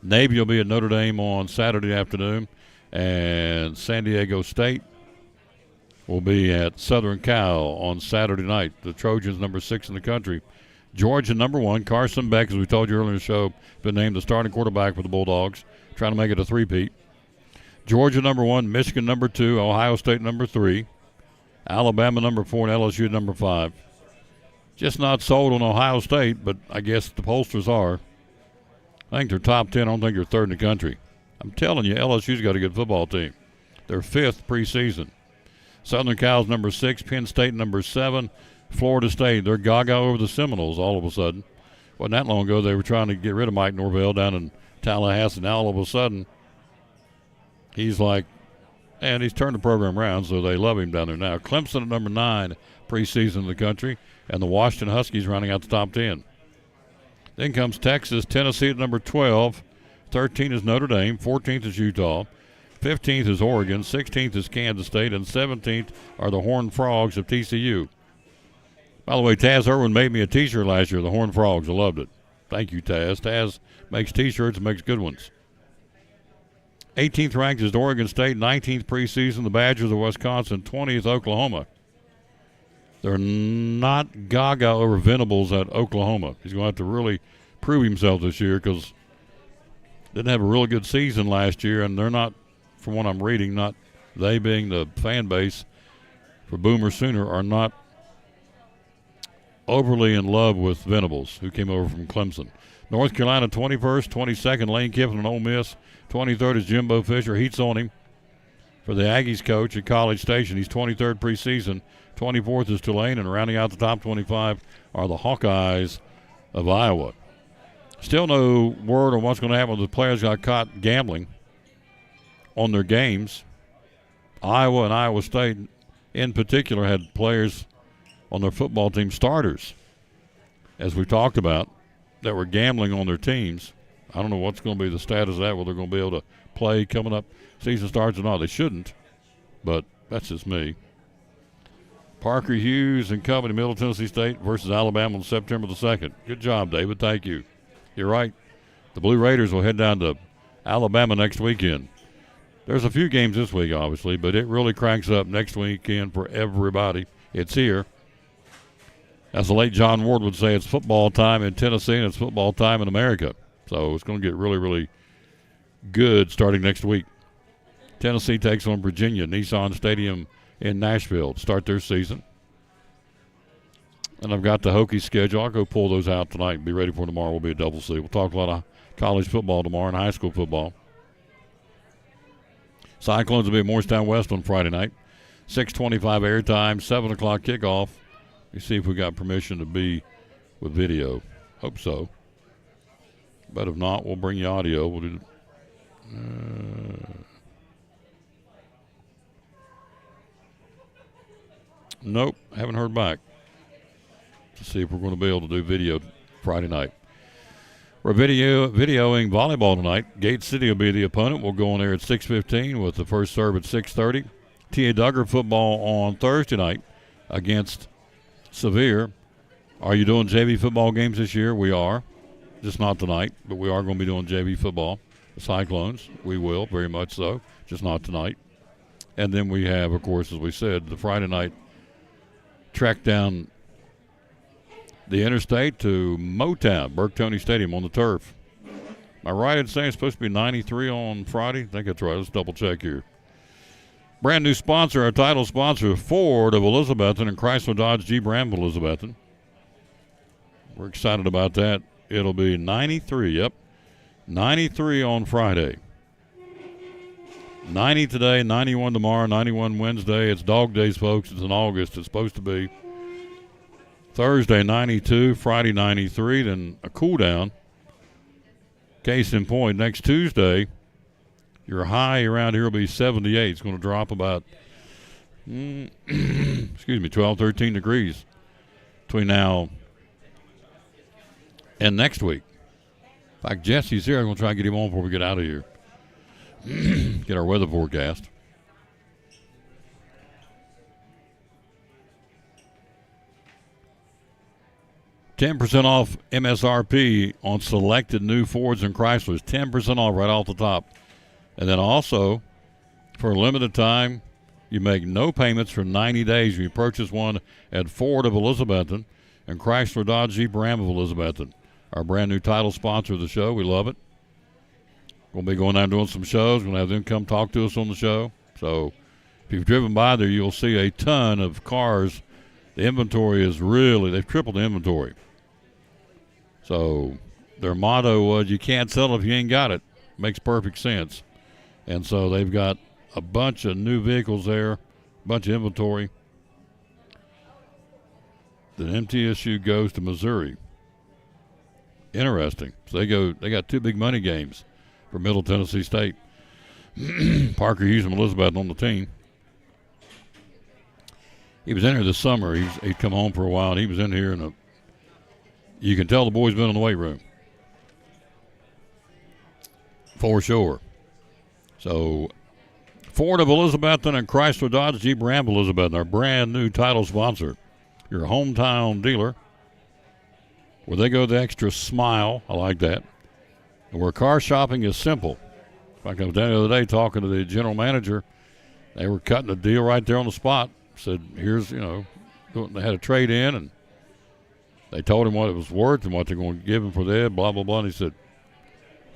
Navy will be at Notre Dame on Saturday afternoon, and San Diego State will be at Southern Cal on Saturday night. The Trojans number 6 in the country. Georgia number 1, Carson Beck, as we told you earlier in the show, been named the starting quarterback for the Bulldogs, trying to make it a 3-peat. Georgia number 1, Michigan number 2, Ohio State number 3, Alabama number 4, and LSU number 5. Just not sold on Ohio State, but I guess the pollsters are. I think they're top 10. I don't think they're 3rd in the country. I'm telling you, LSU's got a good football team. They're 5th preseason. Southern Cal's number 6, Penn State number 7, Florida State. They're gaga over the Seminoles all of a sudden. Wasn't that long ago they were trying to get rid of Mike Norvell down in Tallahassee. Now all of a sudden he's like, and he's turned the program around, so they love him down there now. Clemson at number 9 preseason in the country, and the Washington Huskies running out the top 10. Then comes Texas, Tennessee at number 12. 13 is Notre Dame. 14th is Utah. 15th is Oregon. 16th is Kansas State. And 17th are the Horned Frogs of TCU. By the way, Taz Irwin made me a T-shirt last year, the Horned Frogs. I loved it. Thank you, Taz. Taz makes T-shirts and makes good ones. 18th ranked is Oregon State. 19th preseason, the Badgers of Wisconsin. 20th, Oklahoma. They're not gaga over Venables at Oklahoma. He's going to have to really prove himself this year because didn't have a really good season last year, and they're not, from what I'm reading, not they being the fan base for Boomer Sooner, are not overly in love with Venables, who came over from Clemson. North Carolina 21st, 22nd, Lane Kiffin and Ole Miss. 23rd is Jimbo Fisher. Heat's on him for the Aggies coach at College Station. He's 23rd preseason. 24th is Tulane, and rounding out the top 25 are the Hawkeyes of Iowa. Still no word on what's going to happen with the players got caught gambling on their games. Iowa and Iowa State in particular had players on their football team, starters, as we talked about, that were gambling on their teams. I don't know what's going to be the status of that, whether they're going to be able to play coming up, season starts or not. They shouldn't, but that's just me. Parker Hughes and company, Middle Tennessee State versus Alabama on September the 2nd. Good job, David. Thank you. You're right. The Blue Raiders will head down to Alabama next weekend. There's a few games this week, obviously, but it really cranks up next weekend for everybody. It's here. As the late John Ward would say, it's football time in Tennessee and it's football time in America. So it's going to get really, really good starting next week. Tennessee takes on Virginia, Nissan Stadium in Nashville to start their season. And I've got the Hokies schedule. I'll go pull those out tonight and be ready for tomorrow. We'll be a double C. We'll talk a lot of college football tomorrow and high school football. Cyclones will be at Morristown West on Friday night. 6:25 airtime, 7 o'clock kickoff. Let's see if we got permission to be with video. Hope so. But if not, we'll bring you audio. We'll do. Nope, haven't heard back. To see if we're going to be able to do video Friday night. We're videoing volleyball tonight. Gate City will be the opponent. We'll go on there at 6:15 with the first serve at 6:30. T.A. Duggar football on Thursday night against Sevier. Are you doing JV football games this year? We are. Just not tonight, but we are going to be doing JV football. The Cyclones, we will, very much so, just not tonight. And then we have, of course, as we said, the Friday night trek down the interstate to Motown, Burke Tony Stadium on the turf. Am I right in saying it's supposed to be 93 on Friday? I think that's right. Let's double check here. Brand new sponsor, our title sponsor, Ford of Elizabethton and Chrysler Dodge Jeep Ram of Elizabethton. We're excited about that. It'll be 93, yep. 93 on Friday. 90 today, 91 tomorrow, 91 Wednesday. It's dog days, folks. It's in August. It's supposed to be Thursday, 92, Friday, 93, then a cool down. Case in point, next Tuesday, your high around here will be 78. It's going to drop about, 12, 13 degrees between now and next week. In fact, Jesse's here. I'm going to try and get him on before we get out of here. Get our weather forecast. $10% off MSRP on selected new Fords and Chryslers. 10% off right off the top. And then also, for a limited time, you make no payments for 90 days. You purchase one at Ford of Elizabethton and Chrysler Dodge Jeep Ram of Elizabethton. Our brand new title sponsor of the show. We love it. We'll be going down doing some shows. We're going to have them come talk to us on the show. So if you've driven by there, you'll see a ton of cars. The inventory is really, they've tripled the inventory. So their motto was, you can't sell it if you ain't got it. Makes perfect sense. And so they've got a bunch of new vehicles there, a bunch of inventory. The MTSU goes to Missouri. Interesting. So they got two big money games for Middle Tennessee State. Parker Hughes and Elizabeth on the team. He was in here this summer. He'd come home for a while, and he was in here, and you can tell the boy's been in the weight room. For sure. So, Ford of Elizabethton and Chrysler Dodge Jeep Ram of Elizabethton, our brand new title sponsor. Your hometown dealer, where they go the extra smile. I like that. And where car shopping is simple. In fact, I was down the other day talking to the general manager. They were cutting a deal right there on the spot. Said, here's, they had a trade in, and they told him what it was worth and what they're going to give him for that, blah, blah, blah. And he said,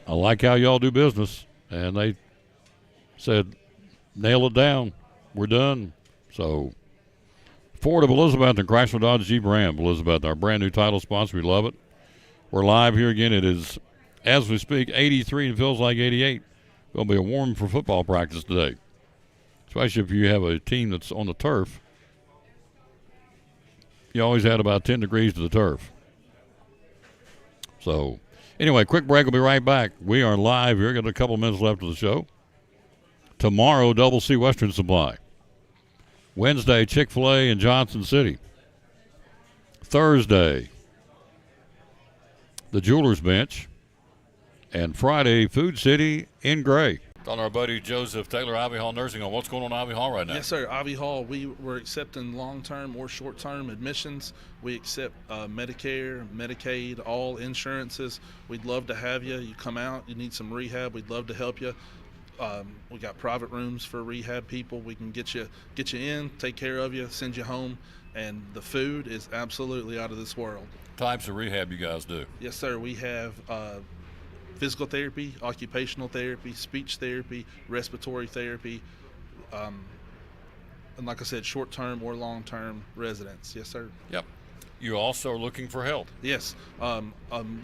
I like how y'all do business. And they said, nail it down. We're done. So, Ford of Elizabeth and Chrysler Dodge Jeep Ram Elizabeth, our brand new title sponsor. We love it. We're live here again. It is, as we speak, 83 and feels like 88. Going to be a warm for football practice today, especially if you have a team that's on the turf. You always add about 10 degrees to the turf. So, anyway, quick break. We'll be right back. We are live here. Got a couple minutes left of the show. Tomorrow, Double C Western Supply. Wednesday, Chick-fil-A in Johnson City. Thursday, the Jewelers Bench. And Friday, Food City in Gray. On our buddy Joseph Taylor, Ivy Hall Nursing Home. What's going on at Ivy Hall right now? Yes, sir. Ivy Hall, we're accepting long-term or short-term admissions. We accept Medicare, Medicaid, all insurances. We'd love to have you. You come out, you need some rehab, we'd love to help you. We got private rooms for rehab people. We can get you in, take care of you, send you home, and the food is absolutely out of this world. Types of rehab you guys do? Yes, sir. We have physical therapy, occupational therapy, speech therapy, respiratory therapy, and like I said, short-term or long-term residents. Yes, sir. Yep. You also are looking for help? Yes. I'm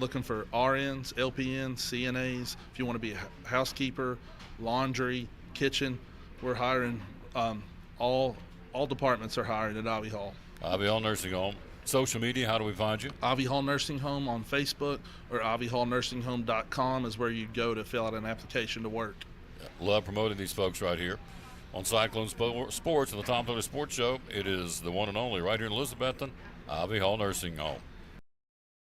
looking for RNs, LPNs, CNAs. If you want to be a housekeeper, laundry, kitchen, we're hiring. All departments are hiring at Ivy Hall. Ivy Hall Nursing Home. Social media, how do we find you? Ivy Hall Nursing Home on Facebook, or ivyhallnursinghome.com is where you go to fill out an application to work. Love promoting these folks right here on Cyclone Sports and the Tom Taylor Sports Show. It is the one and only right here in Elizabethton, Ivy Hall Nursing Home.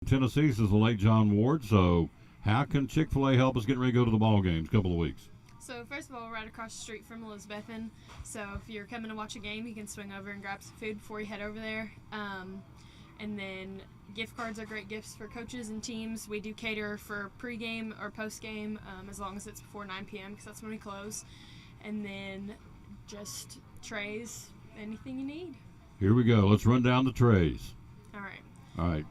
Tennessee, this is the late John Ward. So how can Chick-fil-A help us get ready to go to the ball games? Couple of weeks. So first of all, we're right across the street from Elizabethton. So if you're coming to watch a game, you can swing over and grab some food before you head over there. And then gift cards are great gifts for coaches and teams. We do cater for pregame or postgame as long as it's before 9 p.m. because that's when we close. And then just trays, anything you need. Here we go. Let's run down the trays. All right. All right.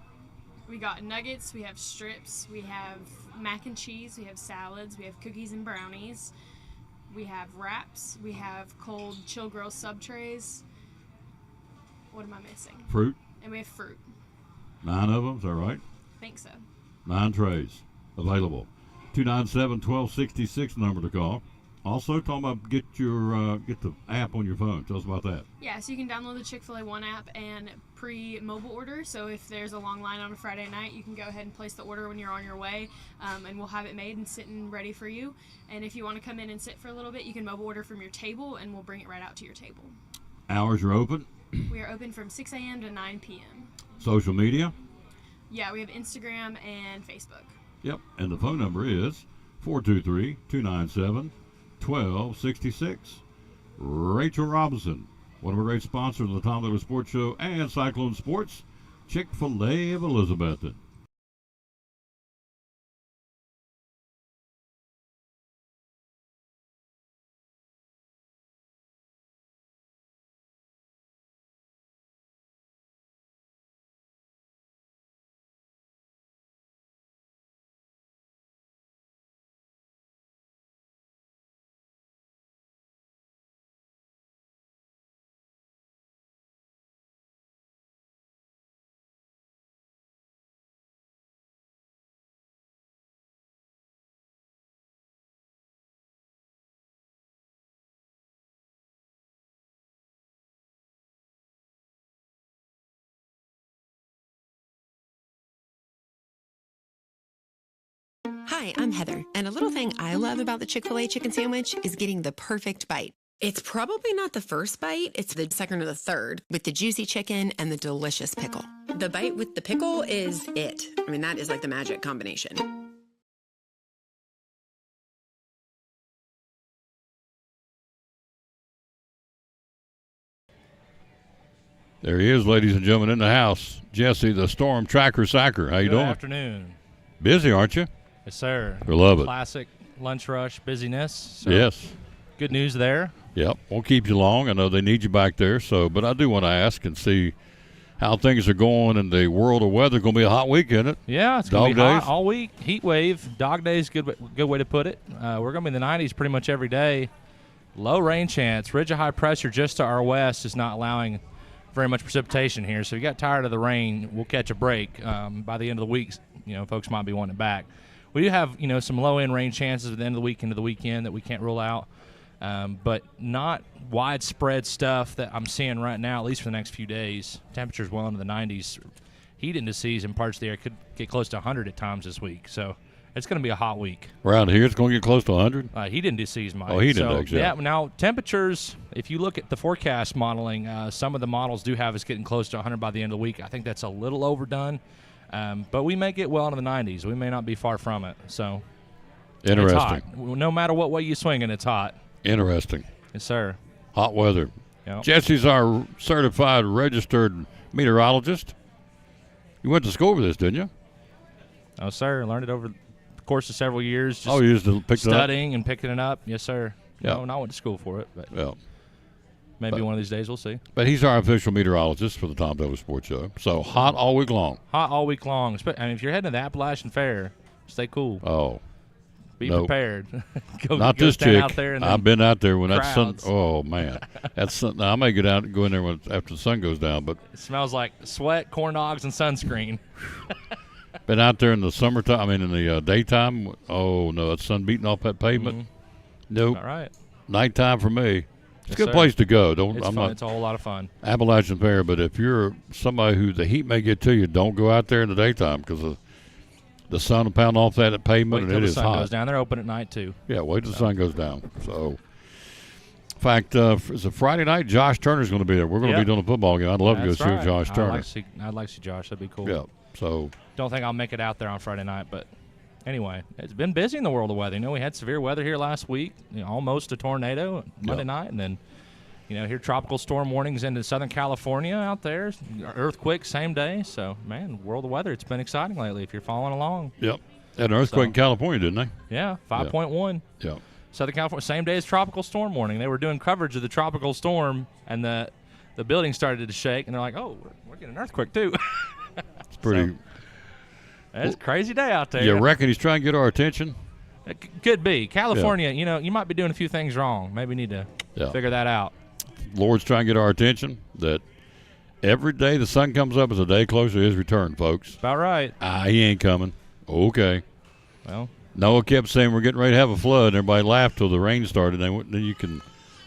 We got nuggets, we have strips, we have mac and cheese, we have salads, we have cookies and brownies, we have wraps, we have cold chill grill sub trays. What am I missing? Fruit. And we have fruit. 9 of them, is that right? I think so. 9 trays available. 297-1266 number to call. Also, talking about get the app on your phone. Tell us about that. Yeah, so you can download the Chick-fil-A One app and pre-mobile order. So if there's a long line on a Friday night, you can go ahead and place the order when you're on your way, and we'll have it made and sitting ready for you. And if you want to come in and sit for a little bit, you can mobile order from your table, and we'll bring it right out to your table. Hours are open? We are open from 6 a.m. to 9 p.m. Social media? Yeah, we have Instagram and Facebook. Yep, and the phone number is 423-297-1266. Rachel Robinson, one of our great sponsors of the Tom Taylor Sports Show and Cyclone Sports, Chick-fil-A of Elizabethton. Hi, I'm Heather, and a little thing I love about the Chick-fil-A chicken sandwich is getting the perfect bite. It's probably not the first bite, it's the second or the third, with the juicy chicken and the delicious pickle. The bite with the pickle is it. I mean, that is like the magic combination. There he is, ladies and gentlemen, in the house. Jesse, the Storm Tracker Sacker. How you doing? Good afternoon. Busy, aren't you? Yes, sir. We love it. Classic lunch rush busyness. So yes. Good news there. Yep. Won't keep you long. I know they need you back there. But I do want to ask and see how things are going in the world of weather. Going to be a hot week, isn't it? Yeah, it's going to be hot all week. Heat wave. Dog days, good way to put it. We're going to be in the 90s pretty much every day. Low rain chance. Ridge of high pressure just to our west is not allowing very much precipitation here. So if you got tired of the rain, we'll catch a break by the end of the week. Folks might be wanting it back. We do have, some low-end rain chances at the end of the week into the weekend that we can't rule out, but not widespread stuff that I'm seeing right now, at least for the next few days. Temperatures well into the 90s. Heat indices in parts of the area could get close to 100 at times this week. So it's going to be a hot week. Around here, it's going to get close to 100? Heat indices might. Oh, heat index, yeah. Now, temperatures, if you look at the forecast modeling, some of the models do have us getting close to 100 by the end of the week. I think that's a little overdone. But we may get well into the 90s. We may not be far from it. So interesting. It's hot. No matter what way you swing it, it's hot. Interesting. Yes, sir. Hot weather. Yep. Jesse's our certified registered meteorologist. You went to school for this, didn't you? Oh, sir. Learned it over the course of several years. Just you used to pick it up? Studying and picking it up. Yes, sir. Yeah. No, I went to school for it. But maybe one of these days we'll see. But he's our official meteorologist for the Tom Taylor Sports Show. So hot all week long. Hot all week long. If you're heading to the Appalachian Fair, stay cool. Oh. Be prepared. Not go this stand chick. out there I've been out there when that sun. crowds. Oh man, that's sun. Now, I may get out and go in there after the sun goes down, but It smells like sweat, corn dogs, and sunscreen. been out there in the summertime. I mean, in the daytime. Oh no, that sun beating off that pavement. Nope. All right. Nighttime for me. It's Yes, a good sir. place to go. It's fun. It's a whole lot of fun. Appalachian Fair, but if you're somebody who the heat may get to you, don't go out there in the daytime because the sun will pound off that pavement Wait and till it the is sun hot. goes down. They're open at night too. Yeah, wait till the sun goes down. So, in fact, it's a Friday night. Josh Turner's going to be there. We're going to be doing a football game. I'd love to go That's see right. Josh Turner. I'd like to see Josh. That'd be cool. Yeah. So don't think I'll make it out there on Friday night, but anyway, it's been busy in the world of weather. We had severe weather here last week, almost a tornado Monday night, and then here tropical storm warnings into Southern California out there, earthquake same day. So man, world of weather, it's been exciting lately. If you're following along. Yep. Had an earthquake in California, didn't they? Yeah, 5.1. Yeah. Southern California, same day as tropical storm warning. They were doing coverage of the tropical storm, and the building started to shake, and they're like, "Oh, we're getting an earthquake too." It's pretty. It's a crazy day out there. You reckon he's trying to get our attention? It could be California. You might be doing a few things wrong. Maybe need to figure that out. Lord's trying to get our attention that every day the sun comes up is a day closer to his return, folks. About right. He ain't coming. Okay. Well, Noah kept saying we're getting ready to have a flood, and everybody laughed till the rain started. Then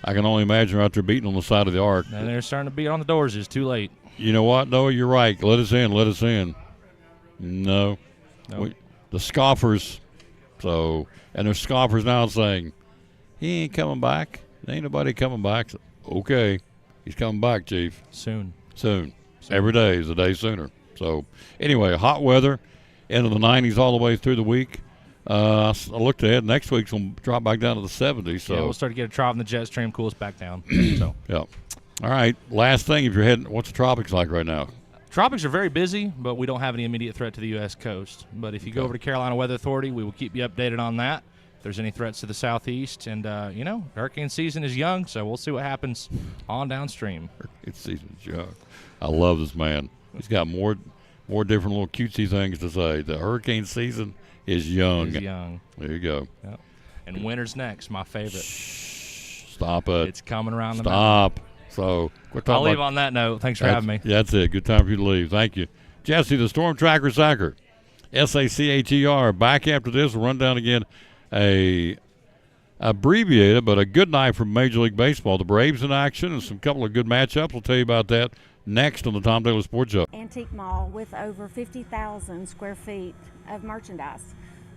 I can only imagine out there beating on the side of the ark. And they're starting to beat on the doors. It's too late. You know what, Noah? You're right. Let us in. Let us in. No. Nope. The scoffers. And there's scoffers now saying, he ain't coming back. There ain't nobody coming back. Okay. He's coming back, Chief. Soon. Every day is a day sooner. So, anyway, hot weather, into the 90s all the way through the week. I looked ahead. Next week's going to drop back down to the 70s. So we'll start to get a drop in the jet stream, cool us back down. So. Yeah. All right. Last thing, if you're heading, what's the tropics like right now? Tropics are very busy, but we don't have any immediate threat to the U.S. coast. But if you go over to Carolina Weather Authority, we will keep you updated on that. If there's any threats to the southeast, and hurricane season is young, so we'll see what happens on downstream. Hurricane season is young. I love this man. He's got more different little cutesy things to say. The hurricane season is young. It's young. There you go. Yep. And winter's next, my favorite. Stop it. It's coming around the Stop. So I'll leave on that note. Thanks for having me. That's it. Good time for you to leave. Thank you. Jesse, the Storm Tracker Sacker. SACHER. Back after this, we'll run down again a abbreviated but a good night from Major League Baseball. The Braves in action and some couple of good matchups. We'll tell you about that next on the Tom Taylor Sports Show. Antique Mall with over 50,000 square feet of merchandise.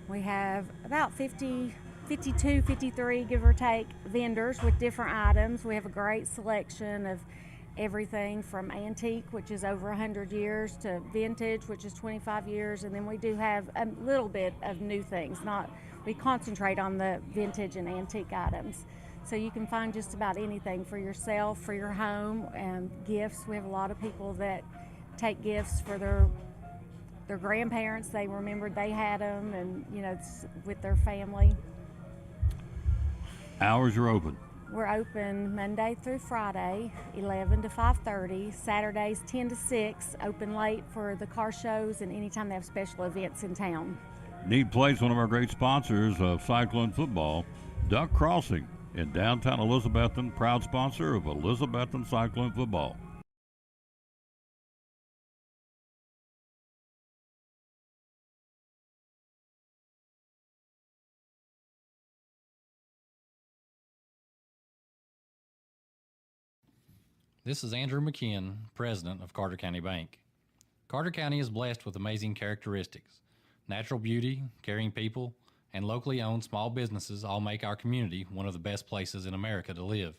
We have about 52, 53, give or take, vendors with different items. We have a great selection of everything from antique, which is over 100 years, to vintage, which is 25 years, and then we do have a little bit of new things. We concentrate on the vintage and antique items. So you can find just about anything for yourself, for your home, and gifts. We have a lot of people that take gifts for their grandparents. They remembered they had them, and with their family. Hours are open. We're open Monday through Friday, 11 to 5:30. Saturdays 10 to 6. Open late for the car shows and anytime they have special events in town. Need Place, one of our great sponsors of Cyclone Football, Duck Crossing in downtown Elizabethton, proud sponsor of Elizabethton Cyclone Football. This is Andrew McKeon, president of Carter County Bank. Carter County is blessed with amazing characteristics. Natural beauty, caring people, and locally owned small businesses all make our community one of the best places in America to live.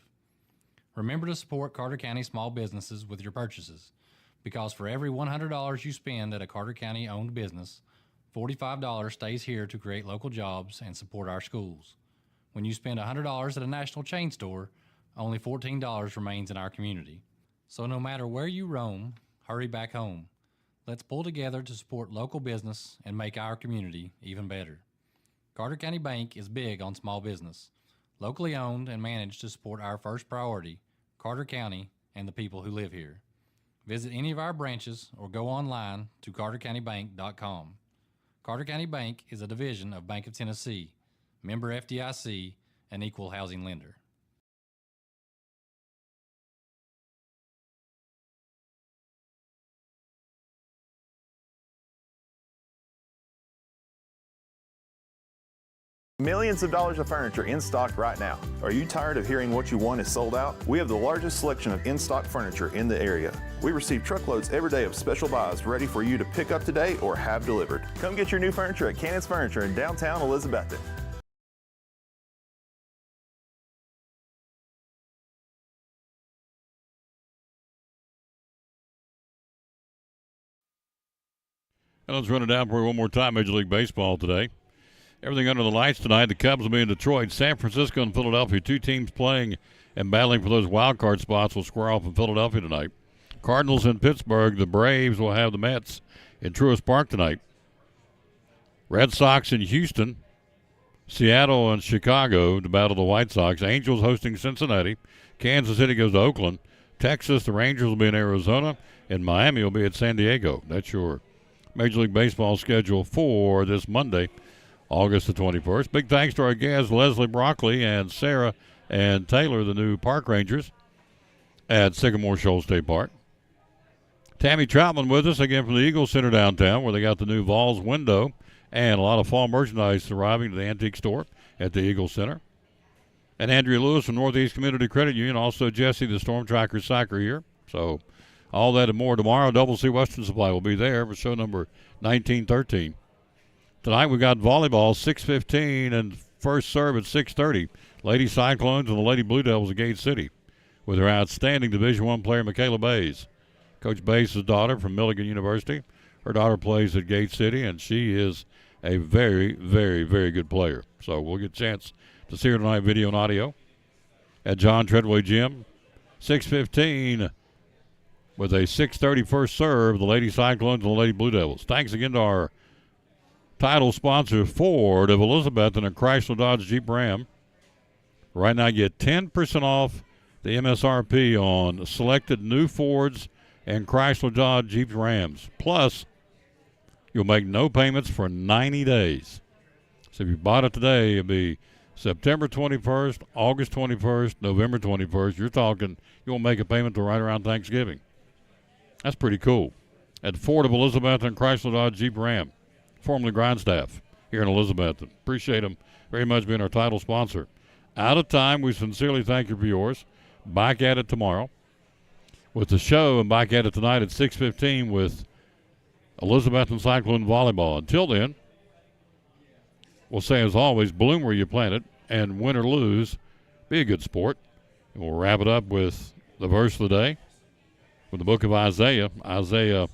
Remember to support Carter County small businesses with your purchases, because for every $100 you spend at a Carter County owned business, $45 stays here to create local jobs and support our schools. When you spend $100 at a national chain store, only $14 remains in our community. So no matter where you roam, hurry back home. Let's pull together to support local business and make our community even better. Carter County Bank is big on small business, locally owned and managed to support our first priority, Carter County and the people who live here. Visit any of our branches or go online to cartercountybank.com. Carter County Bank is a division of Bank of Tennessee, member FDIC, and equal housing lender. Millions of dollars of furniture in stock right now. Are you tired of hearing what you want is sold out? We have the largest selection of in-stock furniture in the area. We receive truckloads every day of special buys ready for you to pick up today or have delivered. Come get your new furniture at Cannon's Furniture in downtown Elizabethton. And let's run it down for you one more time. Major League Baseball today. Everything under the lights tonight. The Cubs will be in Detroit. San Francisco and Philadelphia, two teams playing and battling for those wild card spots, will square off in Philadelphia tonight. Cardinals in Pittsburgh. The Braves will have the Mets in Truist Park tonight. Red Sox in Houston. Seattle and Chicago to battle the White Sox. Angels hosting Cincinnati. Kansas City goes to Oakland. Texas, the Rangers will be in Arizona. And Miami will be at San Diego. That's your Major League Baseball schedule for this Monday, August the 21st. Big thanks to our guests, Leslie Broccoli and Sarah and Taylor, the new park rangers at Sycamore Shoals State Park. Tammy Troutman with us again from the Eagle Center downtown, where they got the new Vols window and a lot of fall merchandise arriving to the antique store at the Eagle Center. And Andrea Lewis from Northeast Community Credit Union, also Jesse, the Storm Tracker Psycher here. So all that and more tomorrow. Double C Western Supply will be there for show number 1913. Tonight we got volleyball, 6:15, and first serve at 6:30. Lady Cyclones and the Lady Blue Devils of Gate City with their outstanding Division I player, Michaela Bays. Coach Bays' daughter from Milligan University. Her daughter plays at Gate City, and she is a very, very, very good player. So we'll get a chance to see her tonight, video and audio, at John Treadway Gym. 6:15 with a 6:30 first serve, the Lady Cyclones and the Lady Blue Devils. Thanks again to our title sponsor, Ford of Elizabethton and Chrysler Dodge Jeep Ram. Right now, get 10% off the MSRP on selected new Fords and Chrysler Dodge Jeep Rams. Plus, you'll make no payments for 90 days. So if you bought it today, it'll be September 21st, August 21st, November 21st. You're talking, you won't make a payment till right around Thanksgiving. That's pretty cool. At Ford of Elizabethton and Chrysler Dodge Jeep Ram, formerly Grindstaff here in Elizabethton. Appreciate them very much being our title sponsor. Out of time, we sincerely thank you for yours. Back at it tomorrow with the show, and back at it tonight at 6:15 with Elizabethton Cyclone Volleyball. Until then, we'll say as always, bloom where you plant it, and win or lose, be a good sport. And we'll wrap it up with the verse of the day with the book of Isaiah. Isaiah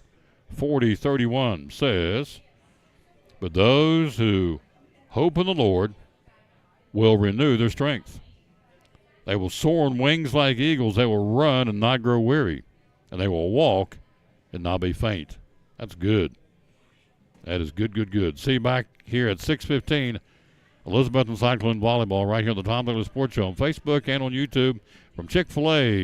40:31 says, "But those who hope in the Lord will renew their strength. They will soar on wings like eagles. They will run and not grow weary. And they will walk and not be faint." That's good. That is good, good, good. See you back here at 6:15. Elizabethton Cyclone Volleyball right here on the Tom Taylor Sports Show on Facebook and on YouTube from Chick-fil-A.